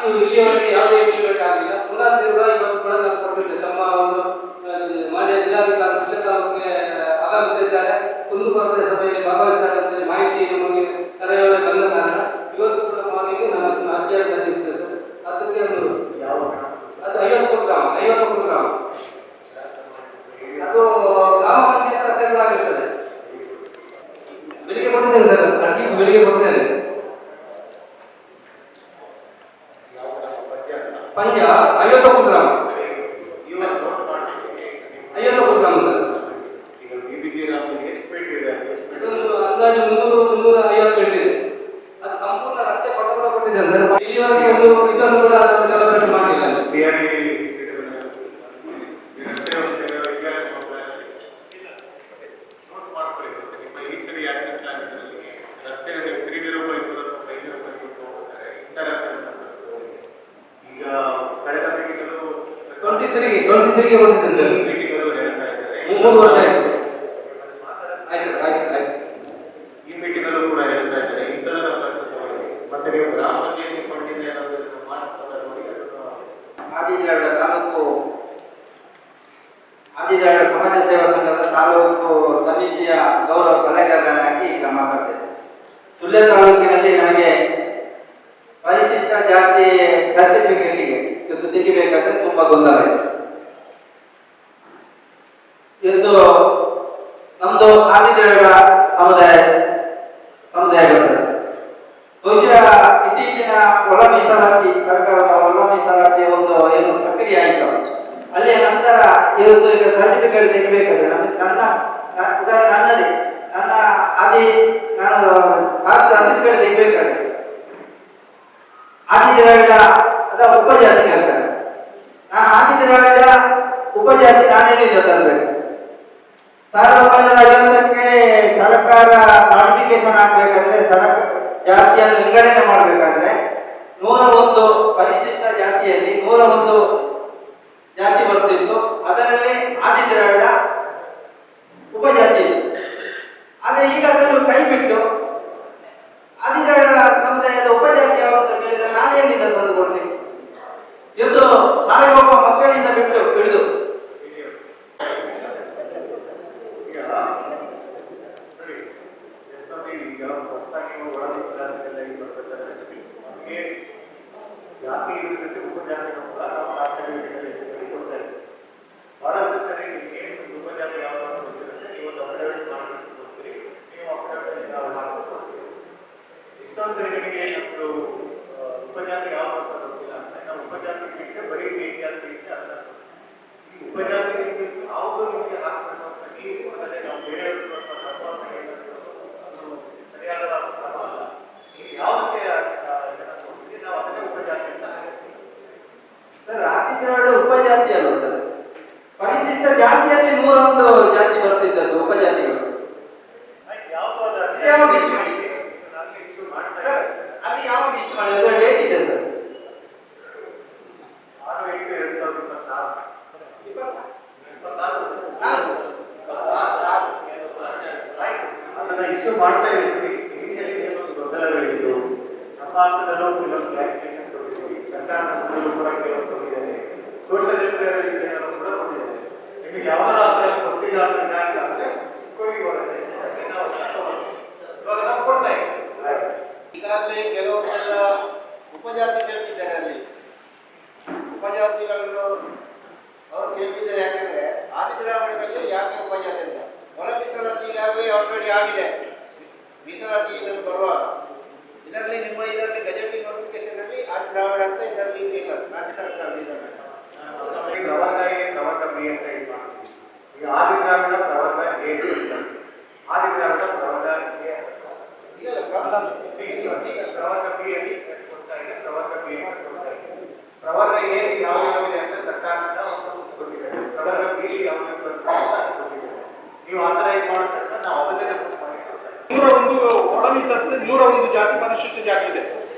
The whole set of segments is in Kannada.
ಆದ್ರೂ ಇಲ್ಲಿಯವರೆಗೆ ಯಾವುದೇ ಇಂಪ್ಲಿಮೆಂಟ್ ಆಗಿಲ್ಲ. ಪುನಃ ತಿರುಗಾ ಇವತ್ತು ಕೂಡ ನಾವು ಕೊಟ್ಟಿದ್ದೆ ತಮ್ಮ ಒಂದು ಮಾನ್ಯ ಜಿಲ್ಲಾಧಿಕಾರಿ ತಾಲೂಕಿಗೆ ಆಗಮಿಸಿದ್ದಾರೆ, ಕುಂದುಕೊರತೆ ಸಭೆಯಲ್ಲಿ ಭಾಗವಹಿಸಿದ್ದಾರೆ ಅಂತ ಮಾಹಿತಿ ನಮಗೆ ಕರೆಯೊಳಗೆ ಬಂದ ಕಾರಣ ಇವತ್ತು ಕೂಡ ಮಾರ್ನಿಂಗ್ ನಾನು ಅರ್ಜಿಯನ್ನು ಸಲ್ಲಿಸಿದ್ದೆ. ಅದಕ್ಕೆ ಒಂದು ಅದು 50 ಗ್ರಾಮ ಅದು ಗ್ರಾಮ ಪಂಚಾಯತ್ ಸೇರಿಸಲಾಗಿರ್ತದೆ. ಬೆಳಿಗ್ಗೆ ಕೊಟ್ಟಿದ್ದೇನೆ ಸರ್, ಅರ್ಜಿ ಬೆಳಿಗ್ಗೆ ಕೊಟ್ಟಿದ್ದೇನೆ. ಪಂಜ 50 ಗ್ರಾಮ 50 ಗ್ರಾಮ ಸರ್. ಇದೊಂದು ಅಂದಾಜು 350 ಇದೆ. ಅದು ಸಂಪೂರ್ಣ ರಸ್ತೆ ಪಟ ಕೊಟ್ಟಿದ್ದೇನೆ ಸರ್. ಇಲ್ಲಿವರೆಗೆ ಒಂದು ಇದನ್ನು ಕೂಡ ಡೆವಲಪ್ಮೆಂಟ್ ಮಾಡಿಲ್ಲ. ಟ್ವೆಂಟಿ ಬಂದಿದ್ದೆ 3 ವರ್ಷ ಆಯ್ತು. ಈ ಮೀಟಿಂಗಲ್ಲೂ ಕೂಡ ಹೇಳ್ತಾ ಇದ್ದಾರೆ ಇಂಥದರ ಮತ್ತೆ ನೀವು ಗ್ರಾಮ ಪಂಚಾಯತಿ ಫಂಡಿಂದ ಏನಾದರೂ ಆದಿದ್ರಾವಿಡ ತಾಲೂಕು ಆದಿದ್ರಾವಿಡ ಸಮಾಜ ಸೇವಾ ಸಂಘದ ತಾಲೂಕು ಸಮಿತಿಯ ಗೌರವ ಸಲಹೆಗಾರನಾಗಿ ಈಗ ಮಾತಾಡ್ತೇನೆ. ಸುಳ್ಯ ತಾಲೂಕಿನಲ್ಲಿ ನಮಗೆ ಪರಿಶಿಷ್ಟ ಜಾತಿ ಸರ್ಟಿಫಿಕೇಟ್ಗೆ ಇದು ತೆಗಿಬೇಕಾದ್ರೆ ತುಂಬಾ ಗೊಂದಲ ಇದೆ. ಇದು ನಮ್ದು ಆದಿದ್ರಾವಿಡ ಸಮುದಾಯ ಬರ್ತದೆ. ಬಹುಶಃ ಇತ್ತೀಚಿನ ಒಳ ಮೀಸಲಾತಿ ಸರ್ಕಾರದ ಒಳ ಮೀಸಲಾತಿ ಒಂದು ಏನು ಪ್ರಕ್ರಿಯೆ ಆಯಿತು, ಅಲ್ಲಿಯ ನಂತರ ಇವತ್ತು ಈಗ ಸರ್ಟಿಫಿಕೇಟ್ ತೆಗಿಬೇಕಾದ್ರೆ ನನ್ನದೇ ನನ್ನ ನಾನು ಸರ್ಟಿಫಿಕೇಟ್ ತೆಗಿಬೇಕಾದ್ರೆ ಆದಿದ್ರಾವಿಡ ಉಪಜಾತಿ ಹೇಳ್ತಾರೆ. ನಾನು ಆದಿದ್ರಾವಿಡ ಉಪಜಾತಿ ನಾನೆಲ್ಲಿಂದ ತರಬೇಕು? 1950ಕ್ಕೆ ಸರ್ಕಾರ ನೋಟಿಫಿಕೇಶನ್ ಹಾಕಬೇಕಾದ್ರೆ ಜಾತಿಯನ್ನು ವಿಂಗಡಣೆ ಮಾಡಬೇಕಾದ್ರೆ 101 ಪರಿಶಿಷ್ಟ ಜಾತಿಯಲ್ಲಿ 101 ಜಾತಿ ಬರ್ತಿತ್ತು. ಅದರಲ್ಲಿ ಆದಿದ್ರಾವಿಡ ಉಪಜಾತಿ ಇತ್ತು. ಆದರೆ ಈಗ ಅದನ್ನು ಕೈ ಬಿಟ್ಟು ಆದಿದ್ರಾವಿಡ ಸಮುದಾಯದ ಉಪಜಾತಿ ಯಾವುದು ಕೇಳಿದರೆ ನಾನು ಎಲ್ಲಿಂದ ತಂದು ಕೊಡ್ಲಿ? ಎಂದು ಶಾಲೆಗೆ ಹೋಗುವ ಮಕ್ಕಳಿಂದ ಹಿಡಿದು ಜಾತಿ ಇರುತ್ತೆ ಉಪಜಾತಿಗಳು ಕೂಡ ನಾವು ಆ ಸರ್ಟಿಫಿಕೇಟ್ ಕೊಡ್ತಾ ಇದ್ದೀವಿ. ಬಹಳಷ್ಟು ಸರಿ ಏನು ಉಪಜಾತಿ ಯಾವ್ದು ಗೊತ್ತಿರುತ್ತೆ, ನೀವು ಒಂದು ಅಫಿಡವಿಟ್ ಮಾಡ್ಬಿಟ್ಟು ಕೊಡ್ತೀರಿ, ನೀವು ಅಫಿಡವಿಟ್ ನಾವು ಮಾಡ್ಕೊಂಡು ಕೊಡ್ತೀವಿ. ಇಷ್ಟೊಂದು ಸರಿ ನಿಮಗೆ ನಮ್ಮದು ಉಪಜಾತಿ ಯಾವ್ದು ಅಂತ ಗೊತ್ತಿಲ್ಲ ಅಂದರೆ ನಾವು ಉಪಜಾತಿ ಬಿಟ್ಟರೆ ಬರೀ ಜಾತಿ ಬಿಟ್ಟರೆ ಅರ್ಥ. ಈ ಉಪಜಾತಿ ಯಾವುದು ನಿಮಗೆ ಹಾಕಬೇಕು ಅಂತ ನೀವು ಅದನ್ನೇ ನಾವು ಬೇರೆ ಅದು ಸರಿಯಾದ ಕ್ರಮ ಅಲ್ಲ. ನೀವು ಯಾವುದಕ್ಕೆ ನಾವು ಅದನ್ನೇ ಉಪಜಾತಿ ಅಂತ ಸರ್. ಆದಿದ್ರಾವಿಡ ಉಪಜಾತಿ ಅಲ್ಲ ಸರ್, ಪರಿಶಿಷ್ಟ ಜಾತಿಯಲ್ಲಿ 101 ಜಾತಿ ಬರ್ತಿದ್ದದ್ದು ಉಪಜಾತಿಗಳು. ಯಾವ್ದು ಇಶ್ಯೂ ಮಾಡಿದೆ? ಅಲ್ಲಿ ಯಾವ್ದು ಇಶ್ಯೂ ಮಾಡಿದೆ? ಅದರ ಡೇಟ್ ಇದೆ ಸರ್. 6/8/2024 ಇಶ್ಯೂ ಮಾಡ್ತಾ ಇದ್ವಿ. ಇನಿಷಿಯಲಿ ಕೆಲವೊಂದು ಗೊಂದಲಗಳಿತ್ತು. ನಮ್ಮ ಹಂತದಲ್ಲೂ ಕೆಲವೊಂದು ಕ್ಲಾರಿಫಿಕೇಶನ್ ಕೊಟ್ಟಿದ್ದೀವಿ. ಸರ್ಕಾರದ ಕೂಡ ಕೆಲವೊಂದು ಕೊಟ್ಟಿದ್ದಾರೆ. ಸೋಷಿಯಲ್ ವೆಲ್ಫೇರ್ ಕೂಡ ಕೊಟ್ಟಿದ್ದಾರೆ. ನಿಮಗೆ ಯಾವಾಗ ಗೊತ್ತಿಲ್ಲ ಅಂದರೆ ಇವಾಗ ನಾವು ಕೊಡ್ತಾ ಇದ್ದೀವಿ. ಈಗಾಗಲೇ ಕೆಲವೊಂದೆಲ್ಲ ಉಪಜಾತಿ ಕೇಳ್ತಿದ್ದಾರೆ. ಅಲ್ಲಿ ಉಪಜಾತಿಗಳನ್ನು ಅವರು ಕೇಳ್ತಿದ್ದಾರೆ. ಯಾಕಂದ್ರೆ ಆದಿದ್ರಾವಿಡದಲ್ಲಿ ಯಾಕೆ ಉಪಜಾತಿ ಅಂತ ಒಳ ಮೀಸಲಾತಿ ಈಗಾಗಲೇ ಆಲ್ರೆಡಿ ಆಗಿದೆ. ಮೀಸಲಾತಿ ಇದನ್ನು ಬರುವಾಗ ಇದರಲ್ಲಿ ಇದರಲ್ಲಿ ಗೆಜೆಟಿಂಗ್ ನೋಟಿಫಿಕೇಶನ್ ಅಲ್ಲಿ ಆದಿದ್ರಾವಿಡ ಅಂತ ಇದರಲ್ಲಿ ಇಲ್ಲ. ರಾಜ್ಯ ಸರ್ಕಾರದ ಪ್ರವರ್ಗ ಎ ಪ್ರವರ್ಗ ಬಿ ಅಂತ ಇದು ಮಾಡ್ತೀವಿ. ಈಗ ಆದಿದ್ರಾವಿಡ ಪ್ರವರ್ಗ ಎ ಆದಿದ್ರಾವಿಡ ಪ್ರವರ್ಗ ಎ ಪ್ರವರ್ಗ ಬಿ ಅಲ್ಲಿ ಕೊಡ್ತಾ ಇದೆ. ಪ್ರವರ್ಗ ಬಿ ಅಂತ ಕೊಡ್ತಾ ಇದೆ. ಪ್ರವರ್ಗ ಎ ಯಾವ್ಯಾವಿದೆ ಅಂತ ಸರ್ಕಾರದಿಂದ ಒಂದು ಕೊಟ್ಟಿದ್ದಾರೆ. ಪ್ರವರ್ಗ ಬಿ ಯಾವ್ದು ಕೊಟ್ಟಿದ್ದಾರೆ. ನೀವು ಆ ಥರ ಇದು ಮಾಡಿದ ತಕ್ಷಣ ನಾವು ಅದನ್ನೇ ಮಾಡಿ 101 ಒಳ ಮೀಸಲಾತಿ 101 ಜಾತಿ ಪರಿಶಿಷ್ಟ ಜಾತಿ ಇದೆ.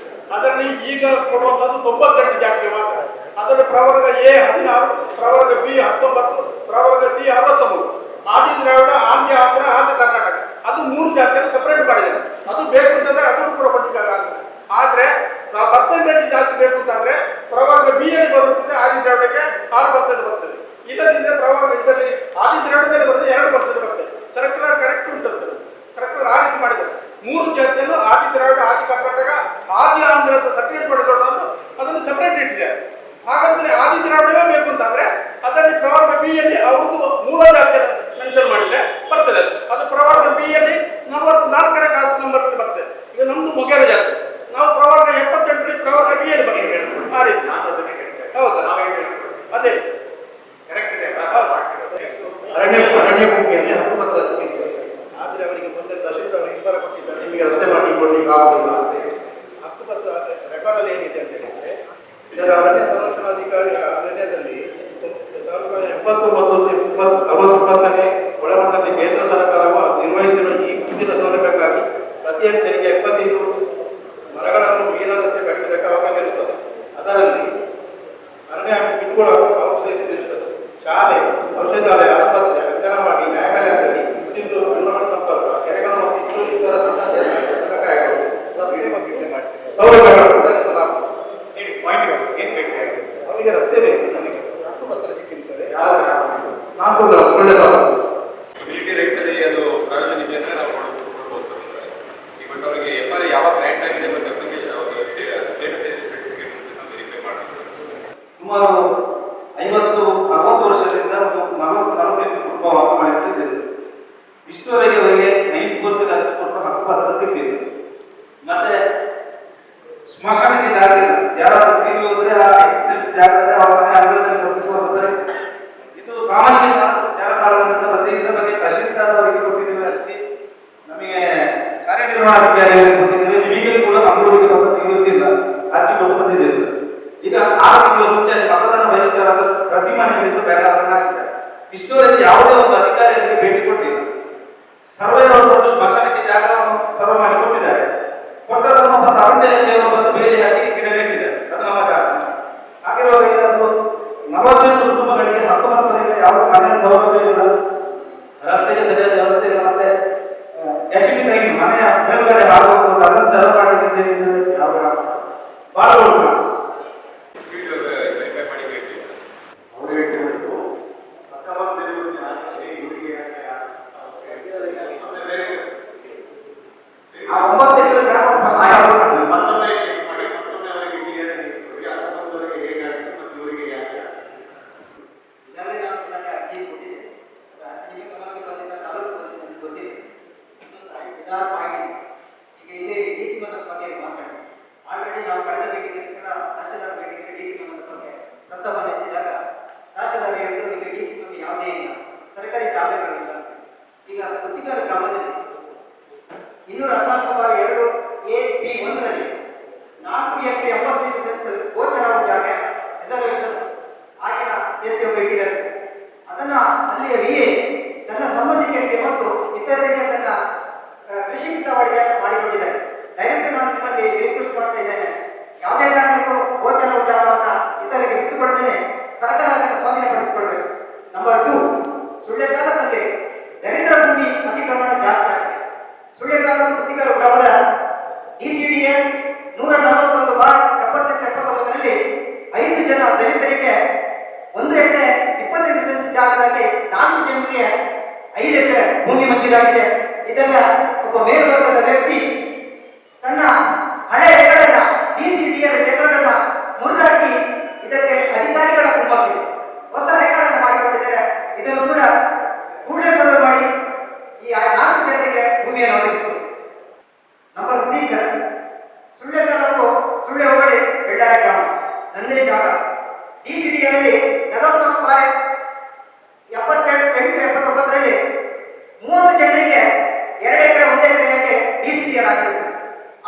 ಅದರಲ್ಲಿ ಈಗ ಕೊಡುವಂಥದ್ದು 98 ಜಾತಿಗೆ ಮಾತ್ರ. ಅದರಲ್ಲಿ ಪ್ರವರ್ಗ ಎ 16, ಪ್ರವರ್ಗ ಬಿ 19, ಪ್ರವರ್ಗ ಸಿ 69. ಆದಿದ್ರಾವಿಡ, ಆಂಧ್ರ, ಆಂಧ್ರ ಕರ್ನಾಟಕ ಅದು 3 ಜಾತಿಯನ್ನು ಸಪರೇಟ್ ಮಾಡಿದ್ದಾರೆ. ಅದು ಬೇಕು ಅಂತಂದ್ರೆ ಅದನ್ನು ಕೂಡ ಕೊಟ್ಟಿದ್ದಾರೆ. ಆದರೆ ಪರ್ಸೆಂಟೇಜ್ ಜಾಸ್ತಿ ಬೇಕು ಅಂತಂದ್ರೆ ಕೈಯಲ್ಲಿ ಬಗ್ಗೆ ಹೇಳ್ಕೊಳ್ಳಿ ಆ ರೀತಿ. ನಾನು ಅದನ್ನೇ ಹೇಳ್ತೇನೆ. ಹೌದು ಸರ್. ನಾವೇನು ಹೇಳ್ಕೊಳ್ಳಿ ಅದೇ ಕರೆಕ್ಟ್ ಇದೆ ಅರಣ್ಯ ಭೂಮಿಯಲ್ಲಿ ಹಕ್ಕುಪತ್ರ ಸಿಕ್ಕಿದೆ. ಆದರೆ ಅವರಿಗೆ ಮುಂದೆ ತಹಶೀಲ್ದಾರ್ ಇಬ್ಬರ ಕೊಟ್ಟಿದ್ದಾರೆ, ನಿಮಗೆ ರಸ್ತೆ ಮಾಡಿಕೊಡ್ಲಿಕ್ಕೆ ಆಗುದಿಲ್ಲ ಅಂತ ಹೇಳಿ. ಹಕ್ಕುಪತ್ರ ರೆಕಾರ್ಡಲ್ಲಿ ಏನಿದೆ ಅಂತ ಹೇಳಿದ್ರೆ, ಇದರ ಅರಣ್ಯ ಸಂರಕ್ಷಣಾಧಿಕಾರಿ ಅರಣ್ಯದಲ್ಲಿ 1970 ಮತ್ತು 69ನೇ ಒಳಮಟ್ಟದ ಕೇಂದ್ರ ಸರ್ಕಾರವು ನಿರ್ವಹಿಸಿರುವ ಈ ಮುಂದಿನ ಸೌಲಭ್ಯಕ್ಕಾಗಿ ಪ್ರತಿ ಹೆಕ್ಟೇರಿಗೆ 75 ಮರಗಳನ್ನು ಮೀರಾದಂತೆ ಕಟ್ಟುವುದಕ್ಕೆ ಅವಕಾಶ ಇರುತ್ತದೆ. ಅದರಲ್ಲಿ ಅರಣ್ಯ ಕಿಟ್ಟುಗಳ ಅವಶ್ಯ ಇರುತ್ತದೆ. ಶಾಲೆ, ಔಷಧಾಲಯ, ಆಸ್ಪತ್ರೆ, ಅಂಗನವಾಡಿ, ನ್ಯಾಯಾಲಯದಲ್ಲಿ ವಿದ್ಯುತ್, ದೂರವಾಣಿ ಸಂಪರ್ಕ, ಕೆರೆಗಳು ಮತ್ತು ಇತರ ಸಣ್ಣ ಜಲಕಾಯಗಳು, ರಸ್ತೆ ಮತ್ತು ಸೌಲಭ್ಯಗಳನ್ನು ಒದಗಿಸಲಾಗುತ್ತದೆ. ಹೇಳಿ ಪಾಯಿಂಟ್ ಏನು ಬೇಕು? ಅವರಿಗೆ ರಸ್ತೆ ಬೇಕು, ನನಗೆ ಹಕ್ಕುಪತ್ರ ಸಿಕ್ಕಿರುತ್ತದೆ. ಯಾವ್ದು ನಾಲ್ಕು ಒಳ್ಳೆಯದಾದ ಕಮ್ಯುನಿಟಿ ರೈಟ್ಸ್ ಅಲ್ಲಿ ಅದು ಪ್ರಾವಿಷನ್ ಇದೆ ಅಂದ್ರೆ ನಾವು ಕೊಡ್ಬೋದು ಸರ್. ಬಟ್ ಅವರಿಗೆ FR ಯಾವ ಗ್ರ್ಯಾಂಟ್ ಆಗಿದೆ ಮತ್ತು ಅಪ್ಲಿಕೇಶನ್ ಸ್ಟೇಟಸ್ ಸರ್ಟಿಫಿಕೇಟ್ ಅಂತ ವೆರಿಫೈ ಮಾಡ್ತಾರೆ. ಸುಮಾರು 50-60 ವರ್ಷದಿಂದ ಒಂದು 40-48 ಕುಟುಂಬ ವಾಸ ಮಾಡಿಕೊಂಡಿದ್ದೇವೆ. ಇಷ್ಟುವರೆಗೆ ಅವರಿಗೆ 90% ಕೊಟ್ಟು ಹಕ್ಕುಪತ್ರ ಸಿಕ್ಕಿದೆ. ಮತ್ತೆ ಸ್ಮಶಾನಕ್ಕೆ ಜಾಗ ಇಲ್ಲ, ಯಾರಾದ್ರೂ ತೀರಿ ಹೋದ್ರೆ ಆ ಎಕ್ಸೆಸ್ ಜಾಗದಲ್ಲಿ ಅವರನ್ನೇ ಅಂಗಳದಲ್ಲಿ ಕಲ್ಪಿಸುವ ಪರಿಸ್ಥಿತಿ. ಇದು ಸಾಮಾಜಿಕ ಜಾಲತಾಣದಲ್ಲಿ ಸಹ ಬಂದಿದೆ. ಇದರ ಬಗ್ಗೆ ತಹಶೀಲ್ದಾರ್ ಅವರಿಗೆ ಕೊಟ್ಟಿದ್ದೇವೆ ಅರ್ಜಿ, ನಮಗೆ ಕಾರ್ಯನಿರ್ವಹಣಾಧಿಕಾರಿಗಳಿಗೆ ಕೊಟ್ಟಿದ್ದೇವೆ. ನಿಮಗೆ ಕೂಡ ಮಂಗಳೂರಿಗೆ ಬಂದ ನಿವೃತ್ತಿಲ್ಲ ಅರ್ಜಿ ಕೊಟ್ಟು ಬಂದಿದ್ದೇವೆ ಸರ್. ಈಗ 6 ತಿಂಗಳ ಮುಂಚೆ ಮತದಾನ ಬಹಿಷ್ಕಾರದ ಪ್ರತಿ ಮನೆಯಲ್ಲಿ ಸಹ ಬ್ಯಾನರ್ ಅನ್ನು ಹಾಕಿದ್ದಾರೆ. ಇಷ್ಟವರೆಗೆ ಯಾವುದೇ ಒಂದು ಅಧಿಕಾರಿಗಳಿಗೆ ಭೇಟಿ ಕೊಟ್ಟಿಲ್ಲ. ಸರ್ವೆ ಅವರು ಸ್ಮಶಾನಕ್ಕೆ ಜಾಗವನ್ನು ಸರ್ವೆ ಮಾಡಿ ಕೊಟ್ಟಿದ್ದಾರೆ. ಕೊಟ್ಟದನ್ನು ಒಬ್ಬ ಸಾರ್ವಜನಿಕರು ಬಂದು ಬೇಲಿ ಹಾಕಿ ಗಿಡ ನೆಟ್ಟಿದ್ದಾರೆ. ಅದು ನಮ್ಮ ಜಾಗ. ಹಾಗಿರುವಾಗ ಈಗ ಅದು 48 ಕುಟುಂಬಗಳಿಗೆ ಹಕ್ಕುಪತ್ರದಲ್ಲಿ ಯಾವ ಮನೆಯ ಸೌಲಭ್ಯ ಇಲ್ಲ, ರಸ್ತೆಗೆ ಸರಿಯಾದ ವ್ಯವಸ್ಥೆ ಇಲ್ಲ, ಮತ್ತೆ ಟೈಮ್ ಮನೆಯ ಮೇಲ್ಗಡೆ ಹಾಕುವುದು ಅದನ್ನು ತೆರವು ಮಾಡಲಿಕ್ಕೆ ಸೇರಿದರೆ ಯಾವ ಬಹಳ ಉಂಟು. ವೆರಿಫೈ ಮಾಡಿ ಬೇಕು. ಅವರು ಹೇಳ್ತಿರೋದು ಅಕ್ಕಪಕ್ಕದಲ್ಲಿ ಒಂದು ಹಾಕಿದೆ, ಇವರಿಗೆ ಆಮೇಲೆ ಬೇರೆ ಆ 9 ಎಕರೆ ಜಾಗ ಮತ್ತೊಮ್ಮೆ ಚೆಕ್ ಮಾಡಿ, ಮತ್ತೊಮ್ಮೆ ಅವರಿಗೆ ಕ್ಲಿಯರ್ ಆಗಿ ಕೊಡಿ. ಅಕ್ಕಪಕ್ಕದವರಿಗೆ ಹೇಗಾಗುತ್ತೆ ಮತ್ತು ಇವರಿಗೆ ಯಾಕೆ ಈಗಾಗಲೇ ನಾನು ನನಗೆ ಅರ್ಜಿ ಕೊಟ್ಟಿದ್ದೇನೆ. ನಿಮ್ಮ ಗಮನಕ್ಕೆ ಬಂದಿಲ್ಲ, ತಾಲೂಕು ಬಂದಿದೆ ಅಂತ ಗೊತ್ತಿದೆ. ಇನ್ನೊಂದು 5-6 ಪಾಯಿಂಟ್ ಇದೆ. ಈಗ ಇಲ್ಲಿ DC ಮಟ್ಟದ ಬಗ್ಗೆ ಮಾತಾಡಿ. ಆಲ್ರೆಡಿ ನಾವು ಕಳೆದ ಮೀಟಿಂಗ್ ಕೂಡ ತಹಶೀಲ್ದಾರ್ ಮೀಟಿಂಗ್ DC ಮಟ್ಟದ ಬಗ್ಗೆ ಪ್ರಸ್ತಾವನೆ ಎತ್ತಿದಾಗ ತಹಶೀಲ್ದಾರ್ ಹೇಳಿದ್ರು, ಈಗ DC ಬಗ್ಗೆ ಯಾವುದೇ ಇಲ್ಲ, ಸರ್ಕಾರಿ ಜಾಗಗಳಿಲ್ಲ. ಈಗ ಗುತ್ತಿಗಾರ ಗ್ರಾಮದಲ್ಲಿ 214/2 A-B-1ರಲ್ಲಿ 4 ಎಕರೆ 75 ಸೆಂಟ್ಸ್ ಗೋಚರ ಜಾಗ ರಿಸರ್ವೇಶನ್ ಆಗಿನ ಎಸ್ಸಿ ಇಟ್ಟಿದ್ದಾರೆ. ಅದನ್ನ ಅಲ್ಲಿಯ VA ತನ್ನ ಸಂಬಂಧಿಕರಿಗೆ ಮತ್ತು ಇತರರಿಗೆ ತನ್ನ ಕೃಷಿ ಹಿತಾವಳಿಗೆ ಮಾಡಿಕೊಂಡಿದ್ದಾರೆ. ದಯವಿಟ್ಟು ನಾನು ನಿಮ್ಮಲ್ಲಿ ರಿಕ್ವೆಸ್ಟ್ ಮಾಡ್ತಾ ಇದ್ದೇನೆ, ಯಾವುದೇ ಕಾರಣಕ್ಕೂ ಗೋಚರ ಜಾಗವನ್ನ ಇತರರಿಗೆ ಬಿಟ್ಟು ಕೊಡದೇನೆ ಸರ್ಕಾರ ಅದನ್ನು ಸ್ವಾಧೀನಪಡಿಸಿಕೊಳ್ಬೇಕು. ನಂಬರ್ 2, ಸುಳ್ಳೆಗಾಲದಲ್ಲಿ ದರಿದ್ರ ಭೂಮಿ ಅತಿಕ್ರಮಣ ಜಾಸ್ತಿ ಆಗಿದೆ. ಸುಳ್ಳೆಗಾಲ ಗುತ್ತಿಗೆದಾರ ಗ್ರಾಮದ DCDA 141/78-79ರಲ್ಲಿ 5 ಜನ ದಲಿತರಿಗೆ 1 ಎಕರೆ 25 ಸೆಂಟ್ಸ್ ಜಾಗದಲ್ಲಿ 4 ಜನರಿಗೆ 5 ಎಕರೆ ಭೂಮಿ ಮಂಜೂರಾಗಿದೆ. ಇದನ್ನ ಒಬ್ಬ ಮೇಲ್ವರ್ಗದ ವ್ಯಕ್ತಿ ತನ್ನ ಹಳೆ ರೆಕಾರ್ಡನ್ನ DCDA ರೆಕಾರ್ಡನ್ನ ಮುರಿದಾಕಿ ಇದಕ್ಕೆ ಅಧಿಕಾರಿಗಳ ಕುಮ್ಮಕ್ಕಿದೆ. ಹೊಸ ರೆಕಾರ್ಡನ್ನು ಮಾಡಿಕೊಂಡಿದ್ದಾರೆ. ಇದನ್ನು ಕೂಡ ಕೂಡಲೇ ಸರ್ವೆ ಮಾಡಿ ಈ 4 ಜನರಿಗೆ ಭೂಮಿಯನ್ನು ಒದಗಿಸಬೇಕು. ನಂಬರ್ 3 ಸರ್, ಸುಳ್ಳೆ ತಾಲೂಕು ಸುಳ್ಳೆ ಹೋಬಳಿ ಬೆಳ್ಳಾರೆ ಗ್ರಾಮ ನಂದೇ ಜಾಗ. DCDಯಲ್ಲಿ 44/78-79ರಲ್ಲಿ 30 ಜನರಿಗೆ 2 ಎಕರೆ 1 ಎಕರೆಗೆ DCDL ಆಗಿದೆ ಸರ್.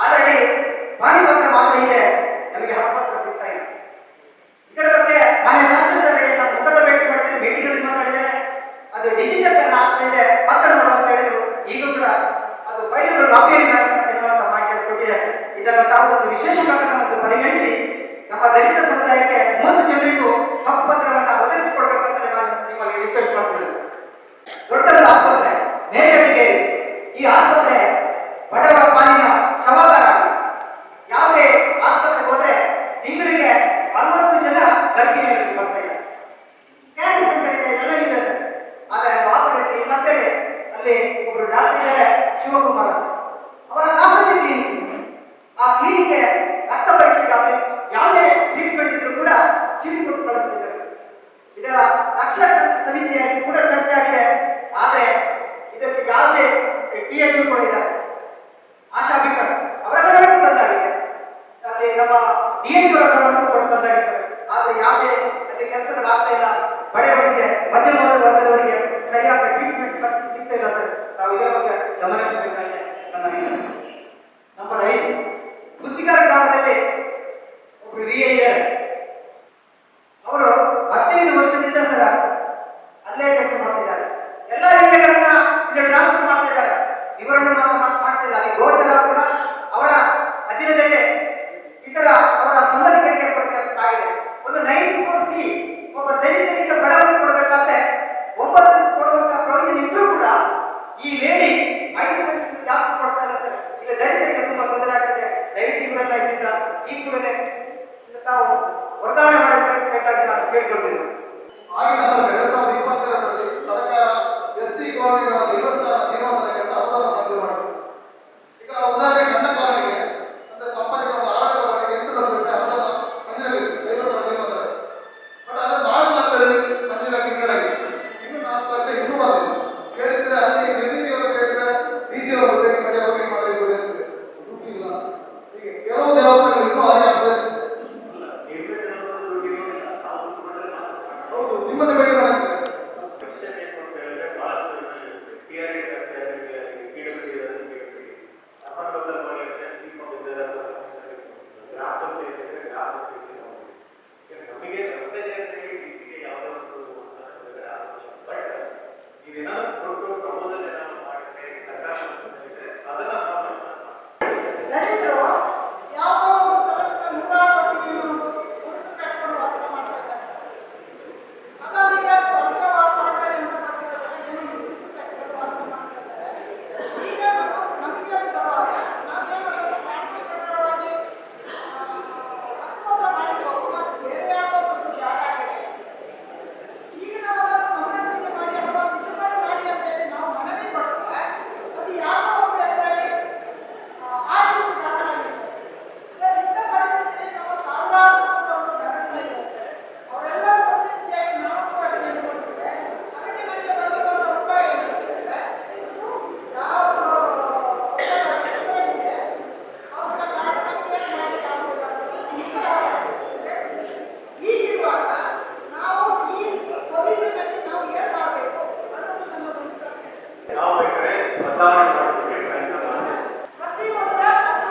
ಆಲ್ರೆಡಿ ಪಾಣಿಪತ್ರ ಮಾತ್ರ ಇದೆ, ನಮಗೆ ಹಕ್ಕುಪತ್ರ ಸಿಗ್ತಾ ಇಲ್ಲ. ಇದರ ಬಗ್ಗೆ ಮಾನ್ಯ ತಹಶೀಲ್ದಾರ್ಗೆ ನಾನು ಮುಖದ ಭೇಟಿ ಮಾಡಿದ್ದೇನೆ, ಮೀಟಿಂಗ್ಗಳಲ್ಲಿ ಮಾತಾಡಿದ್ದೇನೆ. ಅದು ಡಿಜಿಟಲ್ ಆಗ್ತಾ ಇದೆ, ಪತ್ರ ನೋಡುವಂತ ಹೇಳಿದ್ರು. ಈಗ ಕೂಡ ಅದು ಫೈಲ್ಗಳು ಲಭ್ಯ ಎನ್ನುವಂತ ಮಾಹಿತಿ ಕೊಟ್ಟಿದ್ದಾರೆ. ಇದನ್ನು ತಾವು ಒಂದು ವಿಶೇಷ ಪ್ರಕರಣವನ್ನು ಪರಿಗಣಿಸಿ ನಮ್ಮ ದಲಿತ ಸಮುದಾಯಕ್ಕೆ 30 ಜನರಿಗೂ ಹಕ್ಕುಪತ್ರವನ್ನು ಒದಗಿಸಿಕೊಡ್ಬೇಕಂತ ನಾನು ನಿಮ್ಮಲ್ಲಿ ರಿಕ್ವೆಸ್ಟ್ ಮಾಡ್ತೀನಿ. ದೊಡ್ಡದ ಆಸ್ಪತ್ರೆ ಮೇಲ್ಗಟ್ಟಿಗೆ, ಈ ಆಸ್ಪತ್ರೆ ಬಡವರ ಪಾಲಿನ ಶವಾಗಾರ. ಯಾವುದೇ ಆಸ್ಪತ್ರೆಗೆ ಹೋದ್ರೆ ತಿಂಗಳಿಗೆ 60 ಜನ ಗರ್ಭಿಣಿಯರಿಗೆ ಬರ್ತಾ ಇಲ್ಲ. ಸ್ಕ್ಯಾನ್ ಸೆಂಟರ್ ಇದೆ, ಎಲ್ಲ ಇದೆ ಸರ್. ಆದರೆ ಆಪರೇಟರ್ ಇಲ್ಲ ಅಂತೇಳಿ ಅಲ್ಲಿ ಒಬ್ಬರು ಡಾಕ್ಟರ್ ಇದ್ದಾರೆ, ಶಿವಕುಮಾರ್, ಅವರ ಖಾಸಗಿ ಕ್ಲಿನಿಕ್. ಆ ಕ್ಲಿನಿಕ್ಗೆ ರಕ್ತ ಪರೀಕ್ಷೆಗಾಗಲಿ ಯಾವುದೇ ಟ್ರೀಟ್ಮೆಂಟ್ ಇದ್ರೂ ಕೂಡ ಚೀಟಿ ಕೊಟ್ಟು ಕಳಿಸ್ತಿದ್ದಾರೆ. ಇದರ ರಕ್ಷಾ ಸಮಿತಿಯಾಗಿ ಕೂಡ ಚರ್ಚೆ ಆಗಿದೆ. ಆದರೆ ಇದಕ್ಕೆ ಯಾವುದೇ THO ಕೂಡ ಇದ್ದಾರೆ, ಆಶಾ ಬಿಕರ್ ಅವರ ಗಮನಕ್ಕೆ ತಂದಾಗಿದೆ. ಅಲ್ಲಿ ನಮ್ಮ DH ಅವರ ಗಮನಕ್ಕೆ ಕೊಡ್ತಂದಾಗಿದೆ ಸರ್. ಆದ್ರೆ ಯಾವುದೇ ಅಲ್ಲಿ ಕೆಲಸಗಳಾಗ್ತಾ ಇಲ್ಲ. ಬಡವರಿಗೆ ಮಧ್ಯಮ ವರ್ಗದವರಿಗೆ ಸರಿಯಾದ ಟ್ರೀಟ್ಮೆಂಟ್ ಸಿಗ್ತಾ ಇಲ್ಲ ಸರ್. ನಾವು ಇದರ ಬಗ್ಗೆ ಗಮನ ಹರಿಸಬೇಕಾಗಿದೆ ನನ್ನ ವಿನಂತಿ. ನಂಬರ್ 5, ಗುತ್ತಿಗಾರ ಗ್ರಾಮದಲ್ಲಿ ಒಬ್ಬರು VA ಇದ್ದಾರೆ. ಅವರು 15 ವರ್ಷದಿಂದ ಸರ್ ಅಲ್ಲೇ ಕೆಲಸ ಮಾಡ್ತಿದ್ದಾರೆ. ಎಲ್ಲ ವಿಷಯಗಳನ್ನ ಇಲ್ಲಿ ಟ್ರಾನ್ಸ್ಫರ್ ಮಾಡ್ತಾ ಇದ್ದಾರೆ. ಇವರನ್ನು ಮಾಡ್ತಾ ಇಲ್ಲ. ಅಲ್ಲಿ ಗೋಚರ ಕೂಡ ಅವರ ಅಧೀನದಲ್ಲಿ ಇತರ ಅವರ ಸಂಬಂಧಿಕರಿಗೆ ಕೊಡಬೇಕಾಗಿದೆ. ಒಂದು 94C ಒಬ್ಬ ದಲಿತರಿಗೆ ಬಡವರಿಗೆ ಕೊಡಬೇಕಾದ್ರೆ 9 ಸೆನ್ಸ್ ಕೊಡುವಂತ ಪ್ರಯೋಜನ ಇದ್ರೂ ಕೂಡ ಈ ಲೇಡಿ 5 ಸೆನ್ಸ್ ಜಾಸ್ತಿ ಕೊಡ್ತಾ ಇಲ್ಲ ಸರ್. ಈಗ ದಲಿತರಿಗೆ ತುಂಬಾ ತೊಂದರೆ ಆಗ್ತಿದೆ. ದಯವಿಟ್ಟು ಇವರೆಲ್ಲ ಇದರಿಂದ ಈ ಕೂಡಲೇ ತಾವು ವರ್ಗಾವಣೆ ಮಾಡಬೇಕಾಗಿ ನಾನು ಕೇಳಿಕೊಳ್ತೀನಿ. ಆಗಿನ 2022ರಲ್ಲಿ ಸರ್ಕಾರ SC ಕಾಲೋನಿಗಳ ನಿರ್ವಹಣೆಗೆ ಅನುದಾನ ಮಂಜೂರು ಮಾಡಿದೆ. ಈಗ ಉದಾಹರಣೆಗೆ ನನ್ನ ಕಾಲೋನಿಗೆ ಅಂದ್ರೆ ಸಂಪಾದಕರ ಆಡಳಿತ ಕಾಲೋನಿಗೆ 8 ಲಕ್ಷ ರೂಪಾಯಿ ಅನುದಾನ ಮಂಜೂರಾಗಿದೆ 50 ಬಟ್ ಅದು 4 ಲಕ್ಷದಲ್ಲಿ ಮಂಜೂರಾಗಿ ನೀಡಲಾಗಿದೆ. ಇನ್ನು 4 ಲಕ್ಷ ಇನ್ನೂ ಬಂದಿದೆ. ಕೇಳಿದ್ರೆ ಅಲ್ಲಿ ನಿರ್ಮಿತಿಯವರು ಕೇಳಿದ್ರೆ DC ಅವರು ಭೇಟಿ ಮಾಡಿ ಅವರಿಗೆ ಮಾಡಲಿಕ್ಕೆ ಅಂತಿದೆ. ದುಡ್ಡಿಲ್ಲ. ಹೀಗೆ ಕೆಲವು ದೇವಸ್ಥಾನಗಳು ಇನ್ನೂ ಹಾಗೆ ಆಗ್ತದೆ. ಹೌದು, ನಿಮ್ಮನ್ನು ಭೇಟಿ ಮಾಡಿದ್ರೆ ನಮಗೆ ರಸ್ತೆ ಯಾವುದೋ ಬಟ್ ಇದೇನಾದ್ರು ಕೊಟ್ಟು ಪ್ರಬೋಧನೆ ನಾವು ಮಾಡಿದ್ರೆ ಸರ್ಕಾರ ಅದನ್ನ ದಲಿತರು ಯಾವುದೋ ಒಂದು ಸ್ಥಳದಿಂದ 100 ಗುಡಿಸಲು ಕಟ್ಟಿಕೊಂಡು ವಾಸ ಮಾಡ್ತಾ ಇದ್ದಾರೆ. ಅದವರಿಗೆ ವರ್ಗವಾಸ ಸರ್ಕಾರಿ ಅಂತ ಬರ್ತಿದ್ದಾರೆ. ಏನು ಗುಡಿಸಲು ಕಟ್ಟಿಕೊಂಡು ವಾಸ ಮಾಡ್ತಾ ಇದ್ದಾರೆ. ಈಗ ನಮಗೆ ಅದು ಬರುವಾಗ ನಾವೇನಾದರೂ ಕಾನೂನು ಪ್ರಕಾರವಾಗಿ ಹಕ್ಕುಪತ್ರ ಮಾಡಿಕೊಂಡು ಅದು ಬೇರೆ ಯಾವುದೋ ಒಂದು ಜಾಗ ಆಗಿದೆ. ಈಗ ನಾವು ಅದನ್ನು ಗಮನದಲ್ಲಿಟ್ಟು ಮಾಡಿ ಅಥವಾ ತಿದ್ದುಪಡಿ ಮಾಡಿ ಅಂತ ಹೇಳಿ ನಾವು ಮನವಿ ಕೊಟ್ಟರೆ ಅದು ಯಾವುದೋ ಒಬ್ಬ ಹೆಸರಲ್ಲಿ ಆದೇಶ ದಾಖಲಾಗಿದೆ. ಇಂಥ ಪರಿಸ್ಥಿತಿಯಲ್ಲಿ ನಮ್ಮ ಸಾವಿರಾರು ಜನಗಳಿದ್ದಾರೆ. ಅವರೆಲ್ಲರೂ ಒಂದೇ ರೀತಿಯಾಗಿ ನಾವು ಕೂಡ ಕೇಳಿಕೊಂಡಿದ್ದೇವೆ. ಅದಕ್ಕೆ ನನಗೆ ಬಂದಿರುವಂಥ ಉತ್ತರ ಏನಂತಂದ್ರೆ ಇದು ಯಾವ ಹೆಸರಿದೆ ಅವರ ಕಾರಣ ಕೇಳಿ ಮಾಡಲಿಕ್ಕಾಗುವುದಿಲ್ಲ. ಹೀಗಿರುವಾಗ ನಾವು ಈ ಭವಿಷ್ಯದಲ್ಲಿ ನಾವು ಏನು ಮಾಡಬೇಕು ಅನ್ನೋದು ನನ್ನ ಒಂದು ಪ್ರಶ್ನೆ. ನಾವು ಬೇಕಾದ್ರೆ ಬದಲಾವಣೆ ಮಾಡೋದಕ್ಕೆ ಪ್ರಯತ್ನ ಮಾಡ್ತೀವಿ. ಪ್ರತಿ ವರ್ಷ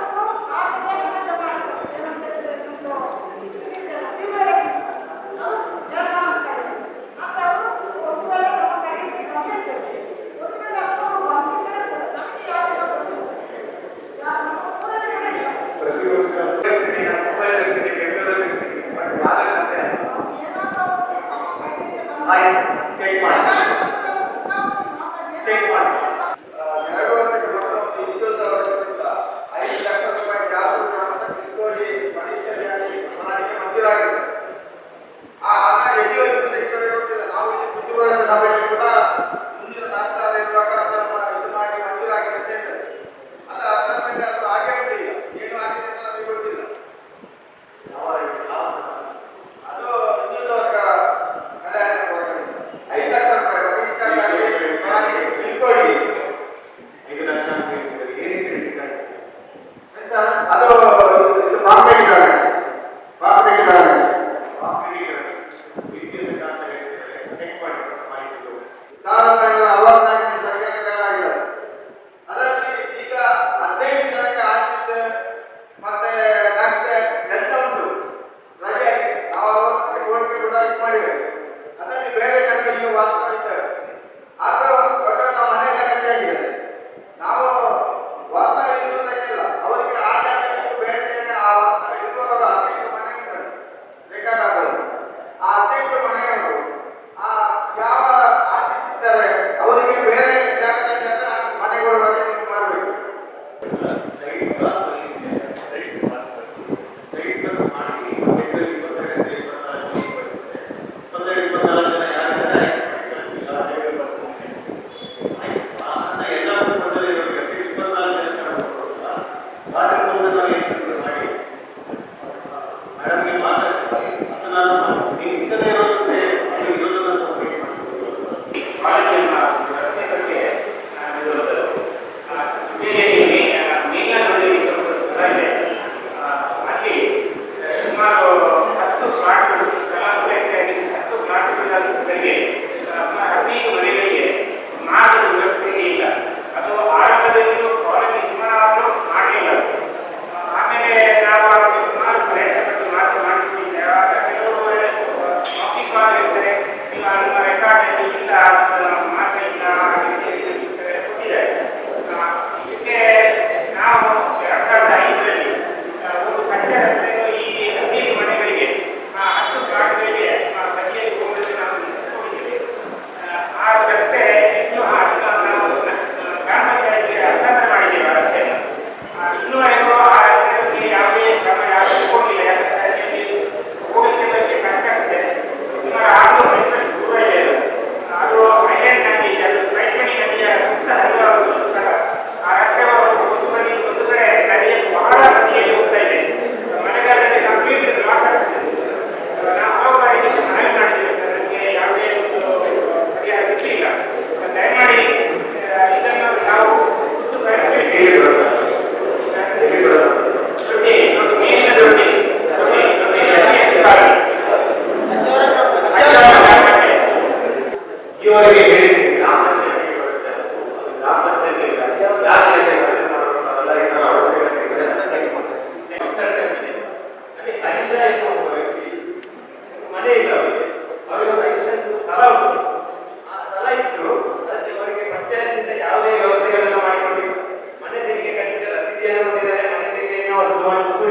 ಒಬ್ಬೊಬ್ಬರು ಕಾಗದ ಜಮಾ ಮಾಡ್ತಾರೆ. ಏನಂತ ಹೇಳಿದ್ರೆ ಅದು ಜನ್ಮ ಅಂತ ಇದೆ. ಆದ್ರೆ ಅವರು ಒಂದು ವೇಳೆ ನಮ್ಮ ಕೈಗೆ ಬಂದಿದ್ದೇವೆ. ಒಂದು ವೇಳೆ ಅವರು ಬಂದಿದ್ದರೆ ನಮಗೆ ಯಾರು ನಮ್ಮ ಊರಲ್ಲಿ ಕೂಡ ಇಲ್ಲ. ಪ್ರತಿ ವರ್ಷ ಇರ್ತೀನಿ, ನಾನು ಮುಂಬೈಲಿ ಇರ್ತೀನಿ, ಬೆಂಗಳೂರಲ್ಲಿ ಇರ್ತೀನಿ, ಬಟ್ ಯಾಗಂತೆ ಏನಾದರೂ ಅವರು ನಮ್ಮ ಕೈಗೆ ಆಯ್ತು ಚೆಕ್ ಮಾಡಿ ಚೆಕ್ ಮಾಡಿ 2 ವರ್ಷಕ್ಕೆ ಮಾತ್ರ 5 ಲಕ್ಷ ರೂಪಾಯಿ ಜಾಸ್ತಿ ಗ್ರಾಮದ ಕಿತ್ತೂರಿ ಕನಿಷ್ಠ ವ್ಯಾಧಿ ಮನೆಗೆ ಮಂಜೂರಾಗಿದೆ. ಆ ಹಣ ಎಲ್ಲಿಯೋ ಇರ್ತದೆ, ಈ ಕಡೆ ಗೊತ್ತಿಲ್ಲ. ನಾವು ಇಲ್ಲಿ ಬುದ್ಧಿವಾದ ಸಭೆಯಲ್ಲಿ ಕೂಡ ಮುಂದಿನ ರಾಷ್ಟ್ರ ಇರುವಾಗ ಅದನ್ನು ಇದು ಮಾಡಿ ಮಂಜೂರಾಗಿದೆ ಅಂತ ಹೇಳ್ತಾರೆ. ಅದರ ಮೇಲೆ ಅದು ಹಾಗೆ ಉಂಟಿಲ್ಲ. ಏನು ಆಗಿದೆ ಅಂತ ನಮಗೆ ಗೊತ್ತಿಲ್ಲ. ಅದು ಹಿಂದುಳಿದ ವರ್ಗ ಕಲ್ಯಾಣ ವರ್ಗದಿಂದ 5 ಲಕ್ಷ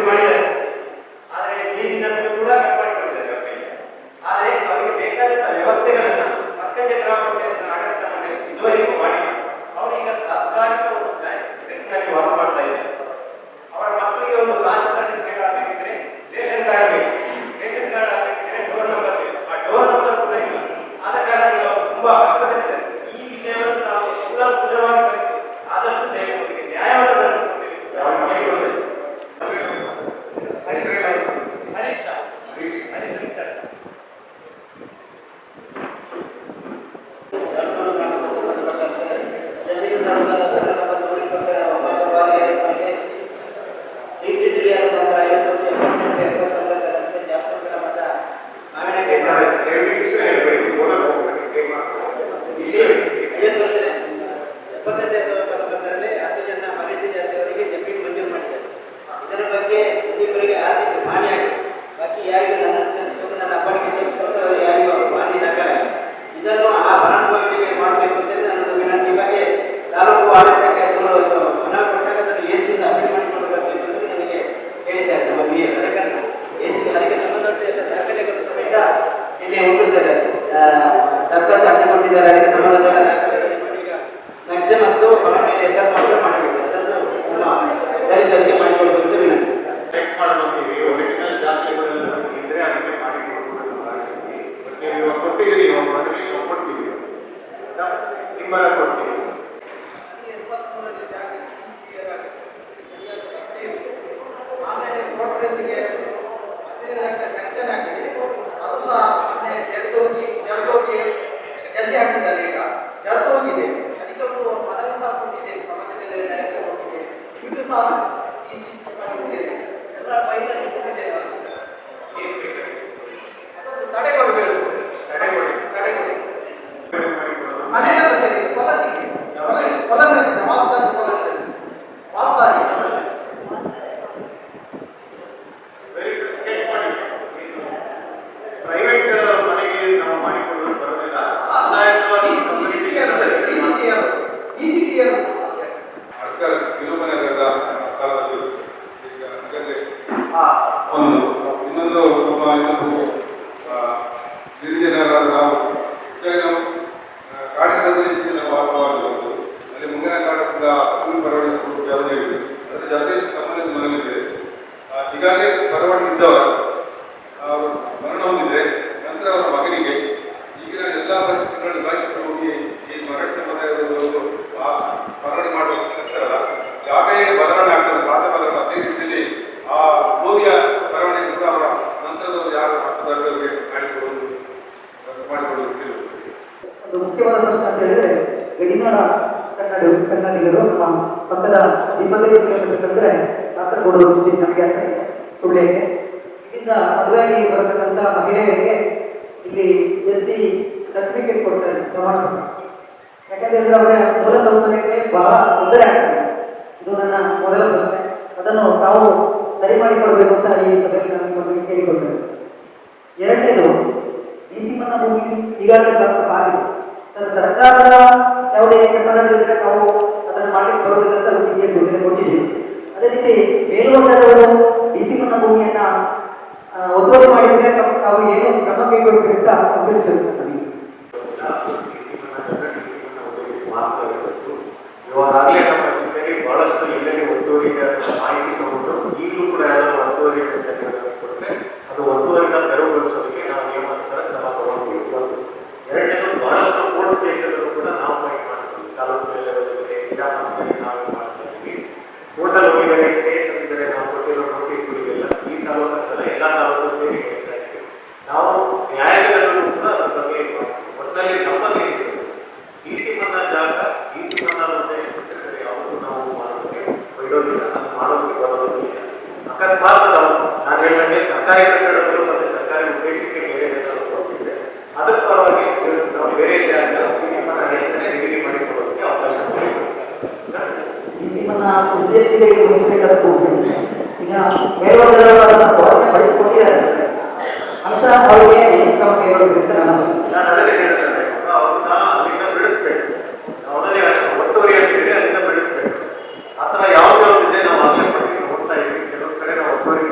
ಮಾಡಿದ್ದಾರೆ. ಆದರೆ ನೀರಿನನ್ನು ಕೂಡ ಕಾಪಾಡಿಕೊಂಡಿದ್ದಾರೆ ಅವರಿಗೆ. ಆದರೆ ಅವರಿಗೆ ಬೇಕಾದಂತಹ ವ್ಯವಸ್ಥೆಗಳನ್ನ ಮಕ್ಕಳಿಗೆ ಗ್ರಾಮ ಪಂಚಾಯತ್ ಆಡಳಿತ ಮಂಡಳಿ ಇದುವರೆಗೂ ಮಾಡಿಲ್ಲ. ಅವರೀಗ ತಾತ್ಕಾಲಿಕ ಒಂದು ಸೆಟ್ನಲ್ಲಿ ವಾಸ ಮಾಡ್ತಾ ಇದ್ದಾರೆ. ಅವರ ಮಕ್ಕಳಿಗೆ ಒಂದು ಕಾಸ್ಟ್ ಸರ್ಟಿಫಿಕೇಟ್ ಆಗಬೇಕಿದ್ರೆ ರೇಷನ್ ಕಾರ್ಡ್ ಬೇಕು. ರೇಷನ್ ಕಾರ್ಡ್ ಆಗಬೇಕಿದ್ರೆ ಡೋರ್ ನಂಬರ್ ಬೇಕು. ಆ ಡೋರ್ ನಂಬರ್ ಕೂಡ ಇಲ್ಲ. ಆದ ಕಾರಣ ಅವರು ತುಂಬಾ ಕಷ್ಟದಲ್ಲಿದ್ದಾರೆ. ಈ ವಿಷಯವನ್ನು ನಾವು ಕೂಲಂಕುಷವಾಗಿ ಪರಿಶೀಲಿಸಿ ಆದಷ್ಟು ಬೇಗ ಅವರಿಗೆ ನ್ಯಾಯವನ್ನು ನಕ್ಷೆ ಮತ್ತು ಅವರ ಮೇಲೆ ಹೆಸರು ಮಾತ್ರ ಮಾಡಿಬಿಟ್ಟು ಅದನ್ನು ದಲಿತರಿಗೆ ಮಾಡಿಕೊಡುವುದು ವಿನಂತಿ. ಚೆಕ್ ಮಾಡ್ತೀವಿ ಒರಿಜಿನಲ್ ದಾಖಲೆಗಳೆಲ್ಲ ಇದ್ರೆ ಅದಕ್ಕೆ ಮಾಡಿ ನೀವು ಕೊಟ್ಟಿದ್ದೀರಿ ಮನೆಗೆ ಕೊಡ್ತೀವಿ ನಿಮ್ಮರ ಕೊಡ್ತೀವಿ. ಆಮೇಲೆ ಕೋರ್ಟ್ಗೆ 15 ಲಕ್ಷ ಸ್ಯಾಂಕ್ಷನ್ ಆಗಿದೆ. ಅದು ಸಹ ಜಲ್ದಿ ಹಾಕಿದ್ದಾರೆ. ಈಗ ಜಲ್ದು ಹೋಗಿದೆ. ಅದಕ್ಕೆ ಒಂದು ಮನವಿ ಸಹ ಕೊಟ್ಟಿದೆ, ಸಮಾಜದಲ್ಲಿ ನಡೆದು ಹೋಗಿದೆ. ಇದು ಸಹ ಈ ಬಂದಿದೆ. ಎಲ್ಲ ಬೈನಲ್ಲಿ ಬಂದಿದೆ. ಅದನ್ನು ತಡೆಗೊಳ್ಳಬೇಕು. ತಡೆಗೊಳ್ಳಿ ಮನೆಯಲ್ಲ ಸರಿ ಹೊಲದಿಗೆ ವಾಸ್ತಾಗಿ ಚೆಕ್ ಮಾಡಿ. ಪ್ರೈವೇಟ್ ಮನೆಗೆ ನಾವು ಮಾಡಿಕೊಳ್ಳಲು ಬರೋದಿಲ್ಲ. ಆದಾಯವಾಗಿ ಅಡ್ಕಲ್ ವಿನೋಬ ನಗರದ ಸ್ಥಳದಲ್ಲಿ ಈಗ ನಗರದಲ್ಲಿ ಒಂದು ಇನ್ನೊಂದು ಗಿರಿಜನರಾದ ನಾವು ಹೆಚ್ಚಾಗಿ ನಾವು ಕಾಡಿನಲ್ಲಿ ನಾವು ವಾಸವಾಗಿರುವುದು. ಅಲ್ಲಿ ಮುಂದಿನ ಕಾಡದಿಂದ ಭೂಮಿ ಬರವಣಿಗೆ ಯಾವುದು ಹೇಳಿದ್ರು. ಅದರ ಜೊತೆ ತಮ್ಮಲ್ಲಿ ಮನವಿದೆ. ಈಗಾಗಲೇ ಬರವಣಿಗೆ ಇದ್ದವರ ಅವರು ಮರಣ ಹೊಂದಿದ್ರೆ ನಂತರ ಅವರ ಮಗನಿಗೆ ಈಗಿನ ಎಲ್ಲ ಪರಿಸ್ಥಿತಿಗಳನ್ನು ನಿಭಾಯಿಸಿಕೊಂಡು ಹೋಗಿ ಈ ಮರಣ ಸಮುದಾಯದವರು ಆ ಬರವಣಿಗೆ ಮಾಡುವ ಶಕ್ತರಲ್ಲ. ಜಾಗ ಹೇಗೆ ಬದಲಾವಣೆ ಆಗ್ತದೆ, ಪಾಠ ಬದಲಾವಣೆ ಅದೇ ರೀತಿಯಲ್ಲಿ ಆ ಭೂಮಿಯ ಬರವಣಿಗೆ ಕೂಡ ಅವರ ನಂತರದವರು ಯಾರು ಹಕ್ಕುದಾರರಿಗೆ ಮಾಡಿಕೊಳ್ಳುವುದು ಒಂದು ಮುಖ್ಯವಾದ ಪ್ರಶ್ನೆ ಅಂತ ಹೇಳಿದ್ರೆ, ಗಡಿನಾಡ ಕನ್ನಡಿಗರು ನಮ್ಮ ಪಕ್ಕದ 25 ಕಿಲೋಮೀಟರ್ ಕಳೆದ್ರೆ ಕಾಸರಗೋಡು ಡಿಸ್ಟ್ರಿಕ್ಟ್ ನಮಗೆ ಅಂತ ಇದೆ, ಸುಳ್ಯಕ್ಕೆ. ಇಲ್ಲಿಂದ ಮದುವೆಯಾಗಿ ಬರತಕ್ಕಂಥ ಮಹಿಳೆಯರಿಗೆ ಇಲ್ಲಿ SC ಸರ್ಟಿಫಿಕೇಟ್ ಕೊಡ್ತಾರೆ, ಪ್ರಮಾಣ ಪತ್ರ. ಯಾಕಂತ ಹೇಳಿದ್ರೆ ಅವರ ಮೂಲ ಸೌಕರ್ಯಕ್ಕೆ ಬಹಳ ತೊಂದರೆ ಆಗ್ತದೆ. ಇದು ನನ್ನ ಮೊದಲ ಪ್ರಶ್ನೆ. ಅದನ್ನು ತಾವು ಸರಿ ಮಾಡಿಕೊಡ್ಬೇಕು ಅಂತ ಈ ಸಭೆಯಲ್ಲಿ ನಾನು ಕೇಳಿಕೊಳ್ತೇನೆ. ಎರಡನೇದು, DC ಮನ್ನಾ ಭೂಮಿ ಈಗಾಗಲೇ ಪ್ರಸ್ತಾಪ ಆಗಿದೆ ಸರ್. ಸರ್ಕಾರದ ಯಾವುದೇ ಕಟ್ಟಡಗಳಿದ್ರೆ ತಾವು ಅದನ್ನು ಮಾಡಲಿಕ್ಕೆ ಬರೋದಿಲ್ಲ ಅಂತ ನಮಗೆ ಸೂಚನೆ ಕೊಟ್ಟಿದ್ದೀವಿ. ಅದೇ ರೀತಿ ಮೇಲ್ವರ್ಗದವರು DC ಮನ್ನಾ ಭೂಮಿಯನ್ನ ಒತ್ತುವರಿ ಮಾಡಿದರೆ ತಾವು ಏನು ಕ್ರಮ ಕೈಗೊಳ್ತೀರಿ ಅಂತ ತಿಳಿಸಬೇಕು ಸರ್ ನನಗೆ. ಇವಾಗಲೇ ನಮ್ಮ ಜಿಲ್ಲೆಯಲ್ಲಿ ಬಹಳಷ್ಟು ಎಲ್ಲೆಲ್ಲಿ ಒತ್ತುವರಿಯ ಮಾಹಿತಿ ತಗೊಂಡು ಈಗಲೂ ಕೂಡ ಯಾರಾದರೂ ಒತ್ತುವರಿ ಕೊಟ್ಟರೆ ಅದು ಒತ್ತುವರಿನ ತೆರವುಗೊಳಿಸೋದಕ್ಕೆ ನಾವು ನಿಯಮಾನುಸಾರ ಕ್ರಮ ತಗೊಂಡಿದ್ದೀವಿ. ಒಂದು ಎರಡನೇದು, ಬಹಳಷ್ಟು ಕೋರ್ಟ್ ಕೇಸನ್ನು ಕೂಡ ನಾವು ಫೈಟ್ ಮಾಡ್ತೀವಿ. ತಾಲೂಕು ಲೆವೆಲ್ಗೆ ಜಿಲ್ಲಾಮಟ್ಟದಲ್ಲಿ ನಾವು ಮಾಡ್ತಾ ಇದ್ದೀವಿ. ಕೋರ್ಟಲ್ಲಿ ಹೋಗಿದ್ದಾರೆ, ಸ್ಟೇ ತಂದಿದ್ದಾರೆ, ನಾವು ಕೊಟ್ಟಿರೋ ನೋಟಿಸ್ಗಳಿಗೆಲ್ಲ ಈ ತಾಲೂಕಲ್ಲ ಎಲ್ಲ ತಾಲೂಕು ಸೇರಿ ಹೇಳ್ತಾ ಇದ್ದೀವಿ. ನಾವು ನ್ಯಾಯಾಲಯದಲ್ಲೂ ಕೂಡ ಅದ್ರ ಬಗ್ಗೆ ಒಟ್ಟಿನಲ್ಲಿ ನಮ್ಮದೇ DC ಮನ್ನಾ ಜಾಗ DC ಮನ್ನಾ ಉದ್ದೇಶಪಟ್ಟಿರ್ತಾರೆ ಯಾವುದು ನಾವು ಮಾಡೋದಕ್ಕೆ ಬಿಡೋದಿಲ್ಲ, ಅದು ಮಾಡೋದಕ್ಕೆ ಬರೋದಿಲ್ಲ. ಅಕಸ್ಮಾತ್ ನಾನು ಹೇಳಿದಂಗೆ ಸರ್ಕಾರಿ ಕಟ್ಟಡಗಳು ಮತ್ತು ಸರ್ಕಾರಿ ಉದ್ದೇಶಕ್ಕೆ ಬೇರೆ ಏನಾದರೂ ಕೊಟ್ಟಿದ್ರೆ ಅದರ ಪರವಾಗಿ ನಾವು ಬೇರೆ ಜಾಗ DC ಮನ್ನಾ ಹೇಳ್ತಾರೆ ನಿಗದಿ ಮಾಡಿಕೊಳ್ಳೋದಕ್ಕೆ ಅವಕಾಶ DC ಮನ್ನಾ SC/STಗೆ ಉಳಿಸಬೇಕಾದ ಭೂಮಿ ಈಗ ಮೇಲ್ವರ್ಗದವರನ್ನ ಸ್ವಾಧೀನ ಪಡಿಸಿಕೊಂಡಿದ್ದಾರೆ ಅಂತ ಅವರಿಗೆ ಏನು ಕ್ರಮ ಕೈಗೊಳ್ಳೋದ್ರಿಂದ ನಾನು ಅದನ್ನೇ ಹೇಳಿದ್ರೆ ಅವ್ರನ್ನ ಅಲ್ಲಿಂದ ಬಿಡಿಸ್ಬೇಕು. ಅವರಲ್ಲಿ ಒತ್ತುವರಿ ಅಂತಿದೆ, ಅಲ್ಲಿಂದ ಬಿಡಿಸ್ಬೇಕು. ಆ ಥರ ಯಾವ್ದು ಇದೆ ನಾವು ಆಗಲೇ ಪಟ್ಟಿ ಹೋಗ್ತಾ ಇದ್ದೀವಿ. ಕೆಲವೊಂದು ಕಡೆ ನಾವು ಒತ್ತುವರಿ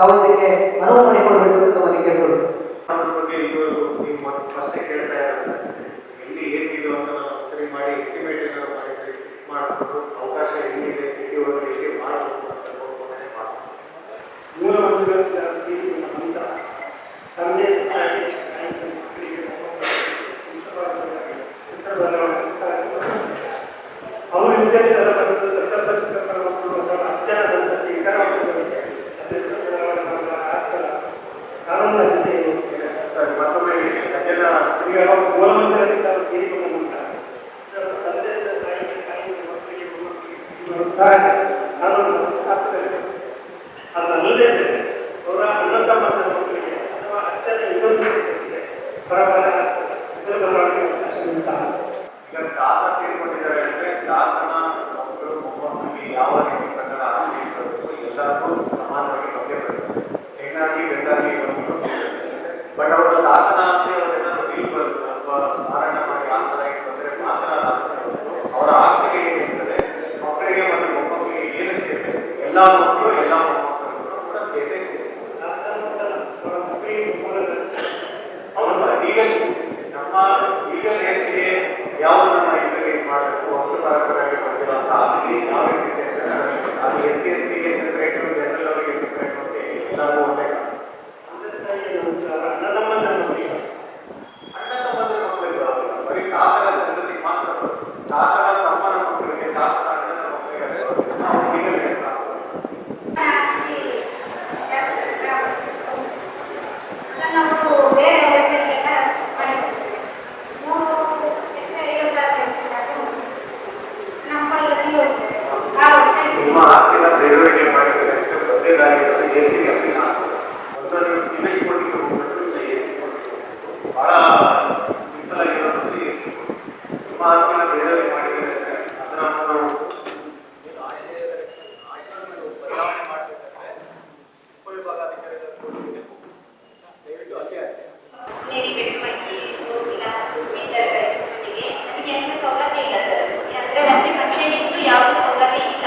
ತಾವು ಇದಕ್ಕೆ ಅನುವು ಮಾಡಿಕೊಡ್ಬೇಕು ಅಂತ ತಮ್ಮಲ್ಲಿ ಕೇಳ್ಕೊಳ್ಬೇಕು. ಅದ್ರ ಬಗ್ಗೆ ಇದು ನೀವು ಫಸ್ಟ್ ಕೇಳ್ತಾ ಇರೋದು ಎಲ್ಲಿ ಏನಿದೆ ಅಂತ ನಾವು ಸರಿ ಮಾಡಿ ಎಸ್ಟಿಮೇಟ್ ಏನಾದ್ರು ಮಾಡಿದ್ರೆ ಮಾಡಿಕೊಂಡು ಅವಕಾಶ ಎಲ್ಲಿದೆ ಸಿಟಿ ಒಳಗಡೆ ಎಲ್ಲಿ ಮಾಡಬೇಕು ಅಂತ ನೋಡ್ಕೊಂಡೇ ಮಾಡ್ಬೋದು. ಮೂಲ ಮಂದಿರ ಜಾತಿ ಅಂತ ತಂದೆ ತಾಯಿ ಮಕ್ಕಳಿಗೆ ಹೆಸರು ಅವರು ವಿದ್ಯಾರ್ಥಿ ಮಕ್ಕಳು ಅಥವಾ ಅಜ್ಜನ ಸಂತತಿ ಇತರ ಮಕ್ಕಳಿಗೆ ಕಾನೂನಿನ ಜೊತೆ ಸರ್ ಮತ್ತೊಮ್ಮೆ ಅಜ್ಜನ ಈಗ ಮೂಲ ಮಂದಿರದಿಂದ ತೀರಿಕೊಂಡ ನಂತರ ತಂದೆ ತಾಯಿ ಮಕ್ಕಳಿಗೆ ಸಹಾಯ ಕಾನೂನು ಅರ್ಥದಲ್ಲಿ ಅದಲ್ಲದೆ ಅವರ ಅಣ್ಣ ತಮ್ಮನ ಮಕ್ಕಳಿಗೆ ಅಥವಾ ಅಜ್ಜನ ಇನ್ನೊಂದು ಪರವಾದ ಹೆಸರು ಬರವಣಿಗೆ ಅವಕಾಶ ಉಂಟಾ? ಈಗ ತಾತ ತೀರ್ಕೊಂಡಿದ್ದಾರೆ ಅಂದ್ರೆ ತಾತನ ಮಕ್ಕಳು ಮೊಮ್ಮಕ್ಕಳಿಗೆ ಯಾವ ರೀತಿ ಪ್ರಕಾರ ಆಸ್ತಿ ಇರಬೇಕು ಎಲ್ಲರಿಗೂ ಸಮಾನವಾಗಿ ಮಧ್ಯ ಬರ್ತದೆ. ಹೆಣ್ಣಾಗಿ ಗಂಡಾಗಿ ಬಟ್ ಅವರ ತಾತನ ಆಸ್ತಿ ಅವರೇನಾದ್ರು ಬಿಲ್ ಬರುತ್ತೆ ಅಥವಾ ಮಾರಾಟ ಮಾಡಿ ಆ ಥರ ಬಂದರೆ ಮಾತ್ರ ಆಸ್ತಿ ಅವರ ಆಸ್ತಿಗೆ ಏನಿರ್ತದೆ ಮಕ್ಕಳಿಗೆ ಮತ್ತು ಮೊಮ್ಮಕ್ಕಳಿಗೆ ಏನು ಸೇರ್ತದೆ ಎಲ್ಲ ಮಕ್ಕಳು ಎಲ್ಲ ಮೊಮ್ಮಕ್ಕಳು ಕೂಡ ಸೇರೇ ಸೇರ್ತದೆ. ಹೌದಲ್ಲ ಲೀಗಲ್ ನಮ್ಮ ಲೀಗಲ್ ಹೆಸರಿಗೆ ಯಾವ ನಮ್ಮ ಇದರಲ್ಲಿ ಮಾಡಬೇಕು ಒಂದು ಪರಂಪರೆಯಾಗಿ ಬಂದಿರುವಂತಹ ಆಸ್ತಿ ಯಾವ ರೀತಿ ಸೇರ್ತದೆ ಅದು SC STಗೆ ಸೆಪರೇಟ್ ಜನರಲ್ ಅವರಿಗೆ ಸೆಪರೇಟ್ ಅಂತ ಎಲ್ಲರಿಗೂ ಒಂದೇ ಅಣ್ಣ ತಮ್ಮನ ಮಕ್ಕಳಿಗೆ ಅಣ್ಣ ತಮ್ಮಂದ್ರ ಮಕ್ಕಳಿಗೆ ಬರೋದಿಲ್ಲ ಬರೀ ತಾತನ ಸಂತತಿ ಮಾತ್ರ ಬರುತ್ತೆ. ತಾತನ ತಮ್ಮನ ಮಕ್ಕಳಿಗೆ ತಾತನ ಅಣ್ಣನ ಮಕ್ಕಳಿಗೆ ಅದು ಬರೋದಿಲ್ಲ. ನಾವು ಲೀಗಲ್ ಹೆಸರು ಹಾಕೋದು ನಾವು ಬೇರೆ ಹೆಸರಿಗೆಲ್ಲ ಮಾಡಿಕೊಡ್ತೇವೆ. 3 ಎಕರೆ 56 ಹೆಸರು ನಮ್ಮ ಹೋಗ್ತೇವೆ. ನಿಮ್ಮ ಆಸ್ತಿನ ಬೇರೆಯವರಿಗೆ ಮಾಡಿದರೆ ಬದ್ದೆಗಾಗಿರೋದು AC ಅಪೀಲ್ ಹಾಕೋದು. ಒಂದು ನೀವು ಸಿವಿಲ್ ಕೋರ್ಟಿಗೆ ಹೋಗ್ಬಿಟ್ಟು ಇಲ್ಲ AC ಕೋರ್ಟಿಗೆ ಹೋಗ್ಬೇಕು. ಬಹಳ ಸಿಂಪಲ್ ಆಗಿರೋದು AC ಕೋರ್ಟ್. ನಿಮ್ಮ ಆಸ್ತಿನ ಬೇರೆಯವರಿಗೆ ಮಾಡಿದರೆ ಅದರ ಒಂದು ಬದಲಾವಣೆ ಮಾಡಬೇಕಂದ್ರೆ ಉಪವಿಭಾಗಾಧಿಕಾರಿಗಳ ಕೋರ್ಟಿಗೆ ದಯವಿಟ್ಟು ಅಲ್ಲೇ ಆಗ್ತದೆ. ನಮಗೆ ಎಂತ ಸೌಲಭ್ಯ ಇಲ್ಲ ಸರ್. ಅಂದ್ರೆ ನಮಗೆ ಪಂಚಾಯತ್ ಯಾವುದೇ ಸೌಲಭ್ಯ ಇಲ್ಲ.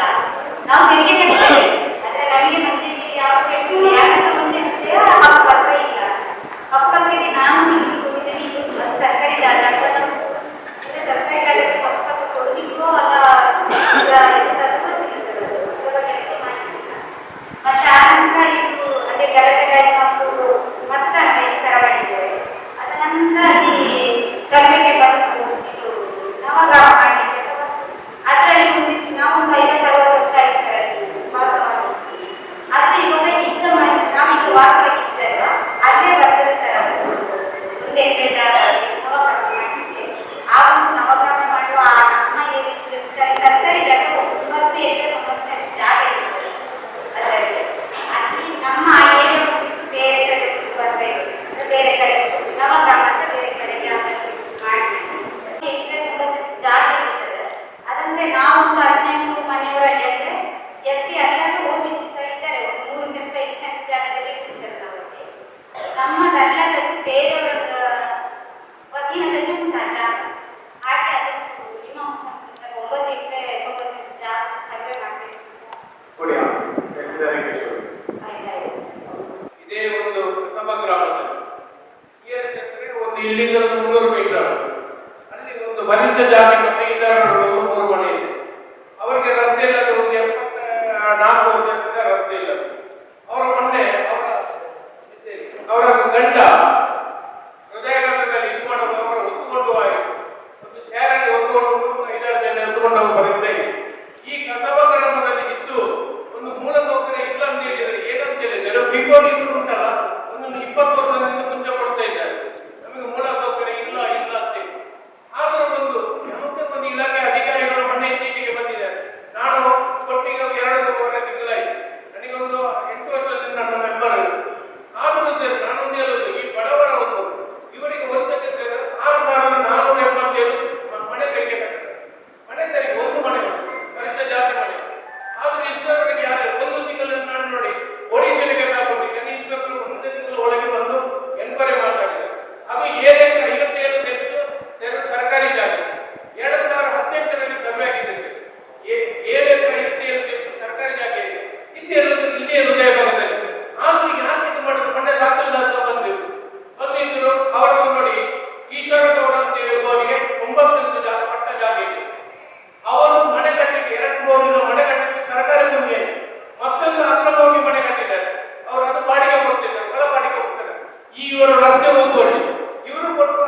ನಾವು ತೆರಿಗೆ ಕಟ್ತೇವೆ ಆದ್ರೆ ನಮಗೆ ಪಂಚಾಯತ್ ಯಾವ ಯಾಕಂತ ಮುಂದೆ ವಿಷಯ ಹಕ್ಕುಪತ್ರ ಇಲ್ಲ. ಹಕ್ಕುಪತ್ರಕ್ಕೆ ನಾನು ಇಲ್ಲಿ ಕೊಟ್ಟಿದ್ದೇನೆ. ಇದು ಸರ್ಕಾರಿ ಜಾಗ ಅಂದ್ರೆ ಸರ್ಕಾರಿ ಜಾಗಕ್ಕೆ ಹಕ್ಕುಪತ್ರ ಕೊಡೋದಿಕ್ಕೋ ಅಥವಾ ಗೊತ್ತಿಲ್ಲ ಸರ್. ಅದ್ರ ಬಗ್ಗೆ ನನಗೆ ಮಾಹಿತಿ ಇಲ್ಲ. ಮತ್ತೆ ಆ ನಂತರ ಇದು ಅದೇ ಗರಟೆಗಾಗಿ ಮತ್ತು ಮತ್ತೆ ಪರಿಷ್ಕಾರ ಮಾಡಿದ್ದೇವೆ. ಅದ ನಂತರ ಅಲ್ಲಿ ಗರಟೆಗೆ ಬಂದು ಇದು ನವಗ್ರಾಮ ಮಾಡಲಿಕ್ಕೆ ಅದರಲ್ಲಿ ಒಂದಿಷ್ಟು ನಾವೊಂದು 50-60 ವರ್ಷ ಆಯ್ತು ಸರ್ ಅಲ್ಲಿ ವಾಸ ಮಾಡಿ. ಅದು ಇವಾಗ ಇದ್ದ ಮನೆ ನಾವೀಗ ವಾಸವಾಗಿದ್ದಲ್ಲ ಅಲ್ಲೇ ಬರ್ತದೆ ಸರ್. ಅದು 1 ಎಕರೆ ಜಾಗ ನವಗ್ರಾಮ ಮಾಡಲಿಕ್ಕೆ ಆ ಒಂದು ನವಗ್ರಾಮ ಮಾಡುವ ನಮ್ಮ ಏರಿಯಾದಲ್ಲಿ ಸರ್ಕಾರಿ ಜಾಗ 9 ಎಕರೆ 9 ಸೆಂಟ್ ಜಾಗ ಇರ್ತದೆ. ಅದರಲ್ಲಿ ಅಲ್ಲಿ ನಮ್ಮ ಏರಿಯಾ ಬೇರೆ ಕಡೆ ಬರಬೇಕು, ಬೇರೆ ಕಡೆ ನವಗ್ರಾಮ ಅಂತ ಬೇರೆ ಕಡೆ ಜಾಗ ಮಾಡಿ ಎಕರೆ 9 ಜಾಗ ಇರ್ತದೆ. ಅದಂದ್ರೆ ನಾವೊಂದು 15 ಮನೆಯವರಲ್ಲಿ ಅಂದ್ರೆ SC ಅಲ್ಲದೆ OBC ಸಹ ಇದ್ದಾರೆ. ಒಂದು 3 ಸೆಂಟ್ 5 ಸೆಂಟ್ ಜಾಗದಲ್ಲಿ ಇರ್ತಾರೆ ನಮಗೆ. ನಮ್ಮದಲ್ಲದದ್ದು ಬೇರೆಯವರ ವಕೀಲದಲ್ಲಿ ಉಂಟಾ ಜಾಗ. ಹಾಗೆ ಅದನ್ನು ನಿಮ್ಮ 9 ಎಕರೆ 9 ಸೆಂಟ್ ಜಾಗ ಸರ್ವೆ ಮಾಡಬೇಕು. ಕೊಡಿ ತಹಸೀಲ್ದಾರಿಗೆ ಆಯ್ತಾಯ್ತು. ಇದೇ ಒಂದು ಸಮಗ್ರ ಗ್ರಾಮದಲ್ಲಿ ಒಂದು ಇಲ್ಲಿಂದ 300 ಮೀಟರ್ ಅಲ್ಲಿ ಒಂದು ಬಲಿತ ಜಾಗ ಇದ್ದಾರು 3 ಮನೆ ಇದೆ. ಅವರಿಗೆ ರಸ್ತೆ ಇಲ್ಲ. ಒಂದು 74 ವರ್ಷದಿಂದ ರಸ್ತೆ ಇಲ್ಲ. ಅವರ ಮೊನ್ನೆ ಅವರ ಗಂಡ ಹೃದಯಾಘಾತದಲ್ಲಿ ಇದು ಮಾಡುವ ಅವರು ಹೊತ್ತುಕೊಂಡು ಒಂದು ಚೇರಲ್ಲಿ ಹೊತ್ತುಕೊಂಡು 5-6 ಜನ ಹೊತ್ತುಕೊಂಡು ಅವರು ಬರೀತಾರೆ. ಈ ಕಸಬ ಗ್ರಾಮದಲ್ಲಿ ಇದ್ದು ಒಂದು ಮೂಲಸೌಕರ್ಯ ಇಲ್ಲ ಅಂತ ಹೇಳಿದರೆ ಏನಂತ ಹೇಳಿದರೆ ಬಿಫೋರ್ ಇದು ಉಂಟಲ್ಲ ಒಂದು 20 ವರ್ಷದಿಂದ ಮುಂಚೆ ಕೊಡ್ತಾ ಇದ್ದಾರೆ. ನಮಗೆ ಮೂಲಸೌಕರ್ಯ ಇಲ್ಲ ಅಂತ ಹೇಳಿ ಆದರೂ ಒಂದು ರಸ್ತೆ ಹೋಗ್ಕೊಳ್ಳಿ, ಇವರು ಕೊಟ್ಟು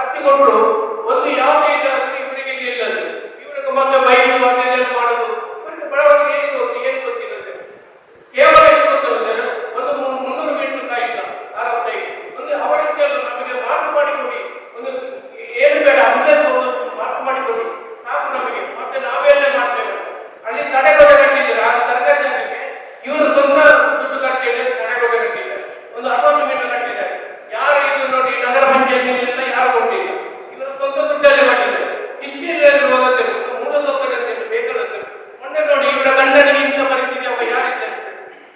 ಅರ್ಜಿ ಕೊಟ್ಟರು, ಒಂದು ಯಾವುದೇ ಇವರಿಗೆ ಇಲ್ಲ, ಇವರಿಗೆ ಮತ್ತೆ ಬೈಲು ಅದನ್ನೆಲ್ಲ ಮಾಡೋದು, ಇವರಿಗೆ ಬಡವರಿಗೆ ಏನು ಗೊತ್ತಿಲ್ಲ ಸರ್. ಕೇವಲ ಏನು ಗೊತ್ತಿಲ್ಲ, ಒಂದು 300 ಮೀಟರ್ ಕಾಯಿಲ್ಲ ಆರಾಮದಾಗಿ ಒಂದು ಅವರಿಂದ ನಮಗೆ ಮಾರ್ಕ್ ಮಾಡಿಕೊಡಿ, ಒಂದು ಏನು ಬೇಡ ಅಲ್ಲೇ ಮಾರ್ಕ್ ಮಾಡಿಕೊಡಿ ಸಾಕು ನಮಗೆ, ಮತ್ತೆ ನಾವೆಲ್ಲೇ ಮಾಡ್ತೇವೆ. ಅಲ್ಲಿ ತಡೆಗೋಡೆ ಕಟ್ಟಿದ್ದೀರ, ಆ ತರಕಾರಿ ಜಾಗಕ್ಕೆ ಇವರು ತುಂಬ ದುಡ್ಡು ಖರ್ಚು ತಡೆಗೋಡೆ ಕಟ್ಟಿದ್ದಾರೆ, ಒಂದು 60 ಮೀಟರ್ ಕಟ್ಟಿದ್ದಾರೆ. ಯಾರು ಇದು ನೋಡಿ ನಗರ ಪಂಚಾಯತಿನೆಲ್ಲ ಯಾರು ಕೊಟ್ಟಿಲ್ಲ, ಇವರು ತುಂಬ ದುಡ್ಡಲ್ಲೇ ಮಾಡಿದ್ದಾರೆ. ಇಷ್ಟೇ ಹೋಗುತ್ತೆ ಮೂಲಸೌಕರ್ಯ ಬೇಕಾಗುತ್ತೆ. ಮೊನ್ನೆ ನೋಡಿ ಇವರ ಗಂಡನಿಗೆ ಇಂಥ ಪರಿಸ್ಥಿತಿ ಅವ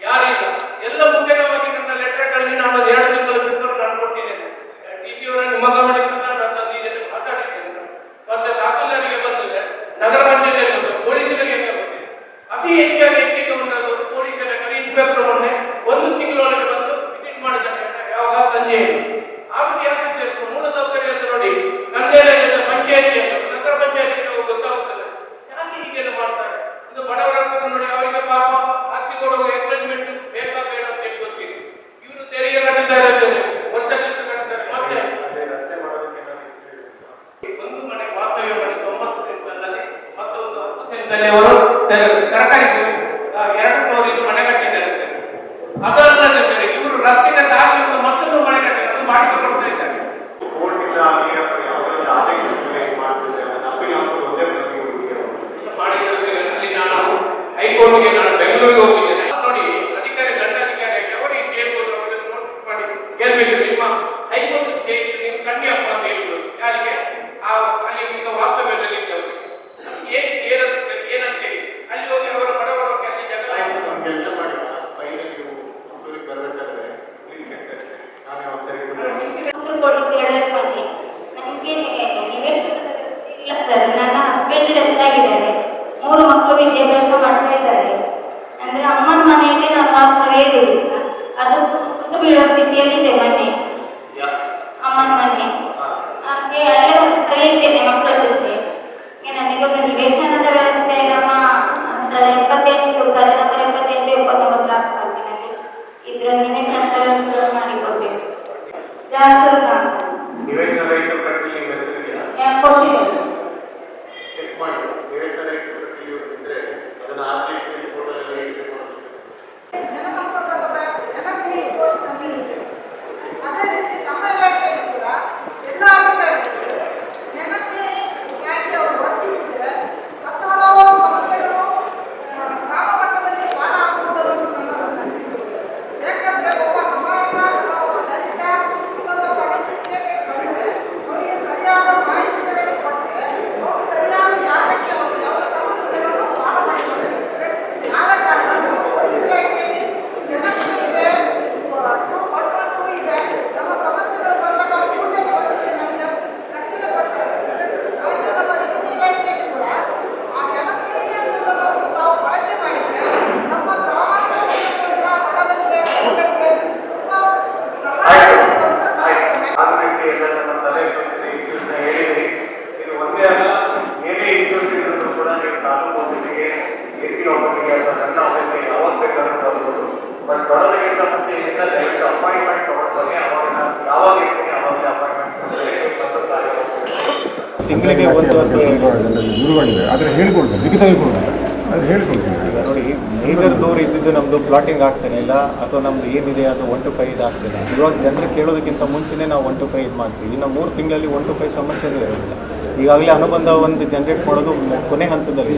ಯಾರಿಲ್ಲ. ಎಲ್ಲ ಮುಖ್ಯವಾಗಿ ನನ್ನ ಲೆಟರ್ಗಳಲ್ಲಿ ನಾನು 2 ತಿಂಗಳ ಬಿಟ್ಟರು ನಾನು ಕೊಟ್ಟಿದ್ದೇನೆ. ಡಿಸಿ ಅವರನ್ನು ನಿಮ್ಮ ಗಮನಕ್ಕೆ ನಾನು ತಂದಿದ್ದೇನೆ, ಮಾತಾಡಿದ್ದೇನೆ. ಮತ್ತೆ ತಹಸೀಲ್ದಾರಿಗೆ ಬಂದಿದೆ, ನಗರ ಪಂಚಾಯತ್ ಪೊಲೀಸರಿಗೆ ಬಂದಿದೆ. ಅತಿ ಹೆಚ್ಚಾಗಿ ಉಂಟಾದ ಪೊಲೀಸರ ಇನ್ಸ್ಪೆಕ್ಟರ್ ಮೊನ್ನೆ 1 ತಿಂಗಳೊಳಗೆ ಬಂದು ವಿಸಿಟ್ ಮಾಡಿದ್ದಾರೆ. ಯಾವಾಗ ಸಂಜೆ ಆಗುತ್ತೆ ಯಾಕೆ ಮೂಲಸೌಕರ್ಯ ಅಂತ ನೋಡಿ ಕನ್ನಡ ಪಂಚಾಯತಿ ನಗರ ಪಂಚಾಯತಿ ಗೊತ್ತಾಗುತ್ತದೆ. ಯಾಕೆ ಹೀಗೆಲ್ಲ ಮಾಡ್ತಾರೆ? ಇದು ಬಡವರ ನೋಡಿ ಅವರಿಗೆ ಪಾಪ ಅಕ್ಕಿ ಕೊಡುವ ಎಕ್ಸ್ಪೆರಿಮೆಂಟ್ ಬೇಕಾ ಬೇಡ ಅಂತ ಹೇಳಿ ಗೊತ್ತಿದೆ. ಇವರು ತೆರಿಗೆ ಕಟ್ಟಿದ್ದಾರೆ, ವರ್ಷ ಕಟ್ಟಿದ್ದಾರೆ. ಮತ್ತೆ ರಸ್ತೆ ಮಾಡೋದಕ್ಕೆ ಒಂದು ಮನೆ ವಾಸ್ತವ್ಯ ಮಾಡಿ 90 ಸೆಂಟ್ನಲ್ಲಿ ಮತ್ತೊಂದು 10 ಸೆಂಟ್ನಲ್ಲಿ ಅವರು ತರಕಾರಿ 2 ಫ್ಲೋರ್ ಮನೆ ಕಟ್ಟಿದ್ದಾರೆ. ಅದಲ್ಲದೆ ಇವರು ರಸ್ತೆಗೆ ಹಾಕಿ ಮತ್ತೊಂದು ಮನೆ ಕಟ್ಟಿದ್ದಾರೆ, ಅದು ಬಾಡಿಗೆ ಕೊಡ್ತಾ ಇದ್ದಾರೆ. ಕೋರ್ಟ್ ಇಲ್ಲ ಆಗಲಿ ಅಥವಾ ಯಾವುದಾದ್ರು ಆದೇಶ ಮಾಡ್ತಿದ್ರೆ ಅದನ್ನ ಯಾವುದು ಒಂದೇ ಅಲ್ಲಿ ನಾನು ಹೈಕೋರ್ಟ್ಗೆ ನಾನು ಬೆಂಗಳೂರಿಗೆ ಹೋಗಿದ್ದೇನೆ. ನೋಡಿ ಅಧಿಕಾರಿ ದಂಡಾಧಿಕಾರಿಯಾಗಿ ಅವರಿಗೆ ಕೇಳ್ಬೋದು, ಅವರಿಗೆ ನೋಟಿಸ್ ಮಾಡಿ ಕೇಳ್ಬೇಕು, ನಿಮ್ಮ ಹೈಕೋರ್ಟ್ ನೀವು ಕನ್ಯಪ್ಪ ಅಂತ ಹೇಳ್ಬೋದು. ಯಾರಿಗೆ ಅಲ್ಲಿ ಈಗ ವಾಸ್ತವ್ಯದಲ್ಲಿ ಇದ್ದವರು ಏನಂತೇಳಿ ಅಲ್ಲಿ ಹೋಗಿ ಅವರ ಬಡವರ ಅಲ್ಲಿ ಜಗಳ ಕೆಲಸ ಮಾಡಿ ಪೈಲೆ ನೀವು ಮಂಗಳೂರಿಗೆ ಬರಬೇಕಾದ್ರೆ ನಾನು ಒಂದ್ಸರಿ ನನಗೆ ನಿವೇಶನದ ವ್ಯವಸ್ಥೆ ಇಲ್ಲ ಸರ್. ನನ್ನ ಹಸ್ಬೆಂಡ್ ಡೆತ್ ಆಗಿದ್ದಾರೆ, 3 ಮಕ್ಕಳು ವಿದ್ಯಾಭ್ಯಾಸ ಮಾಡ್ತಾ ಇದ್ದಾರೆ. ಅಂದ್ರೆ ಅಮ್ಮನ ಮನೆಯಲ್ಲಿ ನಾನು ವಾಸ್ತವ್ಯ ಇರುವುದಿಲ್ಲ, ಅದು ಕುತ್ತು ಬೀಳುವ ಸ್ಥಿತಿಯಲ್ಲಿದೆ ಮನೆ, ಅಮ್ಮನ ಮನೆ. ಹಾಗೆ ಅಲ್ಲೇ ವಾಸ್ತವ್ಯ ಇದ್ದೇನೆ ಮಕ್ಕಳ ಜೊತೆ. ನನಗೊಂದು ನಿವೇಶನದ ವ್ಯವಸ್ಥೆ ನಮ್ಮ ಹತ್ರ 78 ಸರ್ವೆ ನಂಬರ್ 78 79 ಆಸ್ಪಾಸಿನಲ್ಲಿ ಇದ್ರ ನಿವೇಶನದ ವ್ಯವಸ್ಥೆ ಮಾಡಿಕೊಡ್ಬೇಕು. ನಿವೇಶನ ರೈತ ಕಟ್ಟಲಿ ಹೆಸರಿದೆಯಾ ಕೊಟ್ಟಿದ್ದೇನೆ. ಚೆಕ್ ಮಾಡಿ. ನಿವೇಶನ ರೈತ ಕಟ್ಟಲಿ ಇದ್ರೆ ಅದನ್ನ RTC ರಿಪೋರ್ಟಲ್ಲಿ ಎಂಟ್ರಿ ಮಾಡಬೇಕು. ಜನಸಂಪರ್ಕ ಜನಕ್ರಿಯೆ ಪೊಲೀಸ್ ಅಂತ ಇದೆ. ಅದೇ ರೀತಿ ನಮ್ಮ ಇಲಾಖೆಯಲ್ಲಿ ಕೂಡ ಎಲ್ಲ ಅಧಿಕಾರಿಗಳು ಜನಕ್ಕೆ ಯಾಕೆ ಅವರು ವರ್ತಿಸಿದರೆ ಹತ್ತು ಹಲವಾರು ಸಮಸ್ಯೆಗಳು ಗ್ರಾಮ ಮಟ್ಟದಲ್ಲಿ ಬಾಳ ಆಗುವುದನ್ನು ನಾನು ಅನಿಸಿದೆ. ಯಾಕಂದ್ರೆ ಒಬ್ಬ ದಲಿತ ಅಥವಾ ಪರಿಸ್ಥಿತಿಗೆ ಬಂದರೆ ಅವರಿಗೆ ಸರಿಯಾದ ಮಾಹಿತಿಗಳನ್ನು ಕೊಟ್ಟರೆ ಅವರು ಸರಿಯಾದ ಜಾಗಕ್ಕೆ ಅವರಿಗೆ ಅವರ ಸಮಸ್ಯೆಗಳನ್ನು ಪಾಲ ಮಾಡಿಕೊಳ್ಳಬೇಕು. ಆದ ಕಾರಣ ನಮ್ಮ ಪೊಲೀಸ್ ಇಲಾಖೆಯಲ್ಲಿ ಜನರಿಗೆ ಇದೆ, ನಮ್ಮ ಸಮಸ್ಯೆಗಳು ಬಂದಾಗ ಕೂಡಲೇ ಸ್ಪಂದಿಸಿ ನಮಗೆ ರಕ್ಷಣೆ ಕೊಡ್ತಾರೆ. ಹಾಗೆ ನಮ್ಮ ವೃತ್ತಿ ಇಲಾಖೆಯಲ್ಲಿ ಕೂಡ ಆ ಜನಸೇವೆ ಅನ್ನೋದನ್ನು ನಾವು ಬಳಕೆ ಮಾಡಿದರೆ ನಮ್ಮ ಗ್ರಾಮಾಂತರ ಬಡವರಿಗೆ ರೈತರಿಗೆ ತುಂಬಾ ಸಹಾಯ ಆಗಮಿಸಿ ಎಲ್ಲ ನಮ್ಮ ಸಲಹೆ ಸೂಚನೆ ಇಶ್ಯೂಸ್ನ ಹೇಳಿದ್ರಿ. ಇದು ಒಂದೇ ಅಲ್ಲ, ಏನೇ ಇಶ್ಯೂಸ್ ಇದ್ರೂ ಕೂಡ ನೀವು ತಾಲೂಕು ಆಫೀಸಿಗೆ, AC ಆಫೀಸಿಗೆ ಅಥವಾ ನನ್ನ ಆಫೀಸಿಗೆ ಯಾವಾಗ ಬೇಕಾದ್ರೂ ಬರ್ಬೋದು. ಬಟ್ ಬರೋದಕ್ಕಿಂತ ಮುಂಚೆ ಇಲ್ಲಿಂದ ದಯವಿಟ್ಟು ಅಪಾಯಿಂಟ್ಮೆಂಟ್ ತಗೊಂಡು ಬನ್ನಿ. ಅವಾಗ ನಾನು ಯಾವಾಗ ಇರ್ತೀನಿ ಅವಾಗಲೇ ಅಪಾಯಿಂಟ್ಮೆಂಟ್ ಬಂದು ಕಾರ್ಯ ತಿಂಗಳಿಗೆ ಒಂದು ದೂರುಗಳಿವೆ, ಆದರೆ ಹೇಳ್ಕೊಳ್ತಾರೆ, ಲಿಖಿತ ಹೇಳ್ಕೊಳ್ತಾರೆ, ಅದು ಹೇಳ್ಕೊಳ್ತೀನಿ. ನೋಡಿ, ಮೇಜರ್ ದೂರ ಇದ್ದಿದ್ದು ನಮ್ಮದು ಪ್ಲಾಟಿಂಗ್ ಆಗ್ತಾನೆ ಇಲ್ಲ, ಅಥವಾ ನಮ್ದು ಏನಿದೆ ಅದು 1 to 5 ಆಗ್ತಿಲ್ಲ. ಇವಾಗ ಜನರಿಗೆ ಕೇಳೋದಕ್ಕಿಂತ ಮುಂಚೆನೇ ನಾವು 1 to 5 ಇದು ಮಾಡ್ತೀವಿ. ಇನ್ನು 3 ತಿಂಗಳಲ್ಲಿ 1 to 5 ಸಮಸ್ಯೆನೇ ಇರೋದಿಲ್ಲ. ಈಗಾಗಲೇ ಅನುಬಂಧ ಒಂದು ಜನರೇಟ್ ಮಾಡೋದು ಕೊನೆ ಹಂತದಲ್ಲಿ.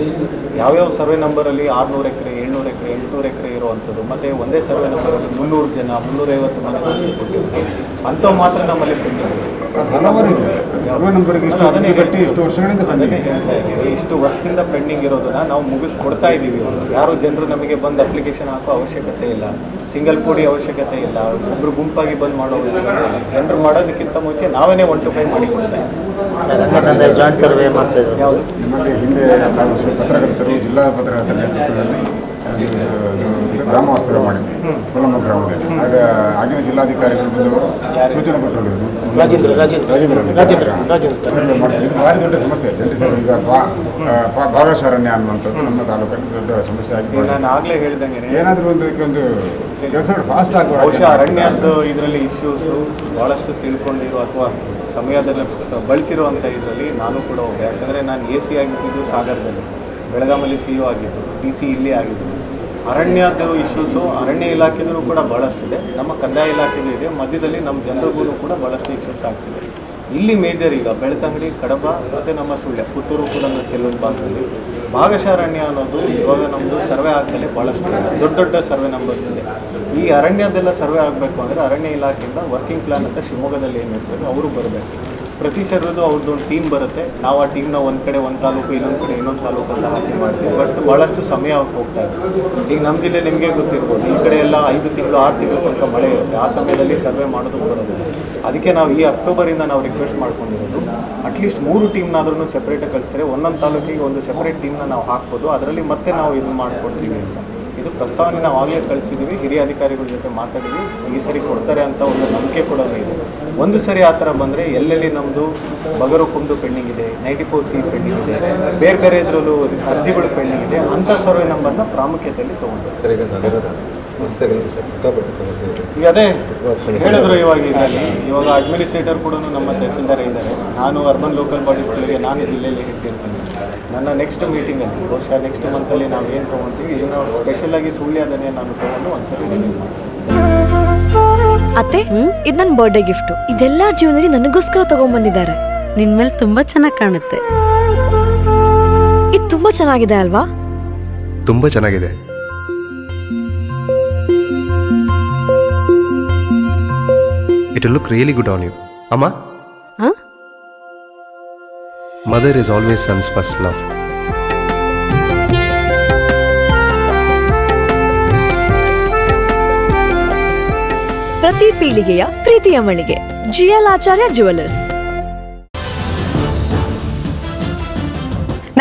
ಯಾವ್ಯಾವ ಸರ್ವೆ ನಂಬರಲ್ಲಿ 600 ಎಕರೆ 700 ಎಕರೆ 800 ಎಕರೆ ಇರುವಂಥದ್ದು, ಮತ್ತು ಒಂದೇ ಸರ್ವೆ ನಂಬರಲ್ಲಿ 300 ಜನ 350 ಮನೆ ಕೊಟ್ಟಿರ್ತಾರೆ. ಅಂಥವು ಮಾತ್ರ ನಮ್ಮಲ್ಲಿ ಪೆಂಡಿಂಗ್. ಹಲವಾರು ಇದೆ ಸರ್ವೆ ನಂಬರ್ಗೆ ಅದನ್ನೇ ಗಟ್ಟಿ ಇಷ್ಟು ವರ್ಷಗಳಿಂದ ಅದನ್ನೇ ಹೇಳ್ತಾ ಇದ್ದೀವಿ. ಇಷ್ಟು ವರ್ಷದಿಂದ ಪೆಂಡಿಂಗ್ ಇರೋದನ್ನ ನಾವು ಮುಗಿಸ್ಕೊಡ್ತಾ ಇದ್ದೀವಿ. ಯಾರು ಜನರು ನಮಗೆ ಬಂದು ಅಪ್ಲಿಕೇಶನ್ ಹಾಕೋ ಅವಶ್ಯಕತೆ ಇಲ್ಲ, ಸಿಂಗಲ್ ಕೂಡಿ ಅವಶ್ಯಕತೆ ಇಲ್ಲ, ಒಬ್ರು ಗುಂಪಾಗಿ ಬಂದು ಮಾಡೋ ಅವಶ್ಯಕತೆ ಇಲ್ಲ. ಜನರು ಮಾಡೋದಕ್ಕಿಂತ ಮುಂಚೆ ನಾವೇನೇ 1 to 5 ಮಾಡಿ ಕೊಡ್ತಾ ಇದ್ದೀವಿ. ಜಾಯಿಂಟ್ ಸರ್ವೆ ಮಾಡ್ತಾ ಇದ್ದೀವಿ. ಯಾವುದು ನಿಮಗೆ ಹಿಂದೆ ಪತ್ರಕರ್ತರು, ಜಿಲ್ಲಾ ಪತ್ರಕರ್ತರ ನೇತೃತ್ವದಲ್ಲಿ ಗ್ರಾಮ ವಾಸ್ತವ್ಯ ಮಾಡಿದ್ವಿ ಕೊಲ್ಲಮ್ಮ ಗ್ರಾಮದಲ್ಲಿ. ಆಗ ಆಗಿನ ಜಿಲ್ಲಾಧಿಕಾರಿಗಳು ಬಂದವರು ಸೂಚನೆ ಕೊಟ್ಟರು, ಸರ್ವೆ ಮಾಡ್ತೀವಿ. ಇದು ಭಾರಿ ದೊಡ್ಡ ಸಮಸ್ಯೆ. ಜಂಟಿ ಸರ್ವೆ ಈಗ ಭಾಗಶಾರಣ್ಯ ಅನ್ನುವಂಥದ್ದು ನಮ್ಮ ತಾಲೂಕಲ್ಲಿ ದೊಡ್ಡ ಸಮಸ್ಯೆ ಆಗಿ ನಾನು ಆಗಲೇ ಹೇಳಿದಂಗೆ ಏನಾದರೂ ಒಂದು ಅದಕ್ಕೆ ಕೆಲಸಗಳು ಫಾಸ್ಟ್ ಆಗಿ ಬಹುಶಃ ಅರಣ್ಯದ ಇದರಲ್ಲಿ ಇಶ್ಯೂಸು ಭಾಳಷ್ಟು ತಿಳ್ಕೊಂಡಿರೋ ಅಥವಾ ಸಮಯದಲ್ಲಿ ಬಳಸಿರುವಂಥ ಇದರಲ್ಲಿ ನಾನು ಕೂಡ ಹೋದೆ. ಯಾಕಂದರೆ ನಾನು ಎ ಸಿ ಆಗಿದ್ದು ಸಾಗರದಲ್ಲಿ, ಬೆಳಗಾಮಲ್ಲಿ ಸಿ ಇ ಆಗಿದ್ದು, ಡಿ ಸಿ ಇಲ್ಲಿ ಆಗಿದ್ದು. ಅರಣ್ಯದ ಇಶ್ಯೂಸು ಅರಣ್ಯ ಇಲಾಖೆದೂ ಕೂಡ ಭಾಳಷ್ಟಿದೆ, ನಮ್ಮ ಕಂದಾಯ ಇಲಾಖೆದು ಇದೆ, ಮಧ್ಯದಲ್ಲಿ ನಮ್ಮ ಜನರಿಗೂ ಕೂಡ ಭಾಳಷ್ಟು ಇಶ್ಯೂಸ್ ಆಗ್ತಿದೆ. ಇಲ್ಲಿ ಮೇಜರ್ ಈಗ ಬೆಳ್ತಂಗಡಿ, ಕಡಬ ಮತ್ತು ನಮ್ಮ ಸುಳ್ಯ, ಪುತ್ತೂರು ಕೂಡ ಕೆಲವೊಂದು ಭಾಗದಲ್ಲಿ ಭಾಗಶಃ ಅರಣ್ಯ ಅನ್ನೋದು ಇವಾಗ ನಮ್ಮದು ಸರ್ವೆ ಆಗ್ತಲೇ ಭಾಳಷ್ಟು ದೊಡ್ಡ ದೊಡ್ಡ ಸರ್ವೆ ನಂಬರ್ಸ್ ಇದೆ. ಈ ಅರಣ್ಯದೆಲ್ಲ ಸರ್ವೆ ಆಗಬೇಕು ಅಂದರೆ ಅರಣ್ಯ ಇಲಾಖೆಯಿಂದ ವರ್ಕಿಂಗ್ ಪ್ಲ್ಯಾನ್ ಅಂತ ಶಿವಮೊಗ್ಗದಲ್ಲಿ ಏನಿರ್ತದೆ ಅವರು ಬರಬೇಕು. ಪ್ರತಿ ಸರ್ವೆದು ಅವ್ರದ್ದೊಂದು ಟೀಮ್ ಬರುತ್ತೆ. ನಾವು ಆ ಟೀಮ್ನ ಒಂದು ಕಡೆ ಒಂದು ತಾಲೂಕು, ಇನ್ನೊಂದು ಕಡೆ ಇನ್ನೊಂದು ತಾಲೂಕು ಅಂತ ಹಾಕಿ ಮಾಡ್ತೀವಿ. ಬಟ್ ಭಾಳಷ್ಟು ಸಮಯ ಹೋಗ್ತಾ ಇದೆ. ಈಗ ನಮ್ಮ ಜಿಲ್ಲೆ ನಿಮಗೆ ಗೊತ್ತಿರ್ಬೋದು, ಈ ಕಡೆ ಎಲ್ಲ 5 ತಿಂಗಳು 6 ತಿಂಗಳ ತನಕ ಮಳೆ ಇರುತ್ತೆ. ಆ ಸಮಯದಲ್ಲಿ ಸರ್ವೆ ಮಾಡೋದಕ್ಕೆ ಬರೋದಿಲ್ಲ. ಅದಕ್ಕೆ ನಾವು ಈ ಅಕ್ಟೋಬರಿಂದ ನಾವು ರಿಕ್ವೆಸ್ಟ್ ಮಾಡ್ಕೊಂಡಿರೋದು, ಅಟ್ಲೀಸ್ಟ್ 3 ಟೀಮ್ನಾದ್ರೂ ಸೆಪ್ರೇಟಾಗಿ ಕಳಿಸಿದ್ರೆ ಒಂದೊಂದು ತಾಲೂಕಿಗೆ ಒಂದು ಸೆಪ್ರೇಟ್ ಟೀಮ್ನ ನಾವು ಹಾಕ್ಬೋದು. ಅದರಲ್ಲಿ ಮತ್ತೆ ನಾವು ಇದು ಮಾಡಿಕೊಡ್ತೀವಿ ಅಂತ ಇದು ಪ್ರಸ್ತಾವನೆ ನಾವು ಆಗಲೇ ಕಳಿಸಿದ್ದೀವಿ. ಹಿರಿಯ ಅಧಿಕಾರಿಗಳ ಜೊತೆ ಮಾತಾಡಿದ್ವಿ. ಈ ಸರಿ ಕೊಡ್ತಾರೆ ಅಂತ ಒಂದು ನಂಬಿಕೆ ಕೂಡ ಇದೆ. ಒಂದು ಸರಿ ಆ ಥರ ಬಂದರೆ ಎಲ್ಲೆಲ್ಲಿ ನಮ್ಮದು ಬಗರು ಕುಂದು ಪೆಂಡಿಂಗ್ ಇದೆ, 94C ಪೆಂಡಿಂಗ್ ಇದೆ, ಬೇರೆ ಬೇರೆ ಇದರಲ್ಲೂ ಅರ್ಜಿಗಳು ಪೆಂಡಿಂಗ್ ಇದೆ, ಅಂಥ ಸರ್ವೆ ನಂಬರ್ನ ಪ್ರಾಮುಖ್ಯತೆಯಲ್ಲಿ ತೊಗೊಂಡು ಸರ್ ಈಗ ನಗರದ ರಸ್ತೆಗಳಲ್ಲಿ ಸಿಕ್ಕಾಪಟ್ಟೆ ಸಮಸ್ಯೆ ಇದೆ. ಈಗ ಅದೇ ಹೇಳಿದ್ರು ಇವಾಗ ಅಡ್ಮಿನಿಸ್ಟ್ರೇಟರ್ ಕೂಡ ನಮ್ಮ ತಹಸೀಲ್ದಾರ್ ಇದ್ದಾರೆ. ನಾನು ಅರ್ಬನ್ ಲೋಕಲ್ ಬಾಡೀಸ್ಗಳಿಗೆ ನಾನು ಜಿಲ್ಲೆಯಲ್ಲಿ ಇಟ್ಟಿರ್ತೀನಿ. ನನ್ನ ನೆಕ್ಸ್ಟ್ ಮೀಟಿಂಗಲ್ಲಿ ಬಹುಶಃ ನೆಕ್ಸ್ಟ್ ಮಂತಲ್ಲಿ ನಾವು ಏನು ತೊಗೊಳ್ತೀವಿ ಇದನ್ನು ಸ್ಪೆಷಲಾಗಿ ಸುಳ್ಯದನ್ನೇ ನಾನು ತೊಗೊಂಡು ಒಂದ್ಸರಿ ರಿಲೀಸ್ ಮಾಡ್ತೀನಿ. ಅತ್ತೆ, ಇದು ನನ್ನ ಬರ್ಡೇ ಗಿಫ್ಟು. ಇದೆಲ್ಲ ಜೀವನದಲ್ಲಿ ನನಗೋಸ್ಕರ ತಗೊಂಡ್ಬಂದಿದ್ದಾರೆ. ನಿನ್ ಮೇಲೆ ತುಂಬಾ ಚೆನ್ನಾಗಿ ಕಾಣುತ್ತೆ. ಇದು ತುಂಬಾ ಚೆನ್ನಾಗಿದೆ ಅಲ್ವಾ? ತುಂಬಾ ಚೆನ್ನಾಗಿದೆ. It will look really good on you. Amma? Huh? Mother is always son's first love. ಪ್ರತಿ ಪೀಳಿಗೆಯ ಪ್ರೀತಿಯ ಮಳಿಗೆ GL ಆಚಾರ್ಯ ಜುವೆಲ್ಲರ್ಸ್.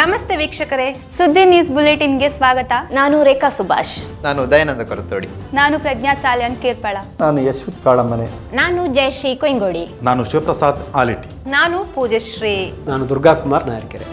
ನಮಸ್ತೆ ವೀಕ್ಷಕರೇ, ಸುದ್ದಿ ನ್ಯೂಸ್ ಬುಲೆಟಿನ್ಗೆ ಸ್ವಾಗತ. ನಾನು ರೇಖಾ ಸುಭಾಷ್. ನಾನು ದಯಾನಂದ ಕೊರತೋಡಿ. ನಾನು ಪ್ರಜ್ಞಾ ಸಾಲ್ಯನ್ ಕೇರ್ಪಳ. ನಾನು ಯಶ್ವಿತ್ ಕಾಳಮನೆ. ನಾನು ಜಯಶ್ರೀ ಕೊಯ್ಗೋಡಿ. ನಾನು ಶಿವಪ್ರಸಾದ್ ಆಲಿಟಿ. ನಾನು ಪೂಜಶ್ರೀ. ನಾನು ದುರ್ಗಾಕುಮಾರ್ ನಾಯರ್ಕೆರೆ.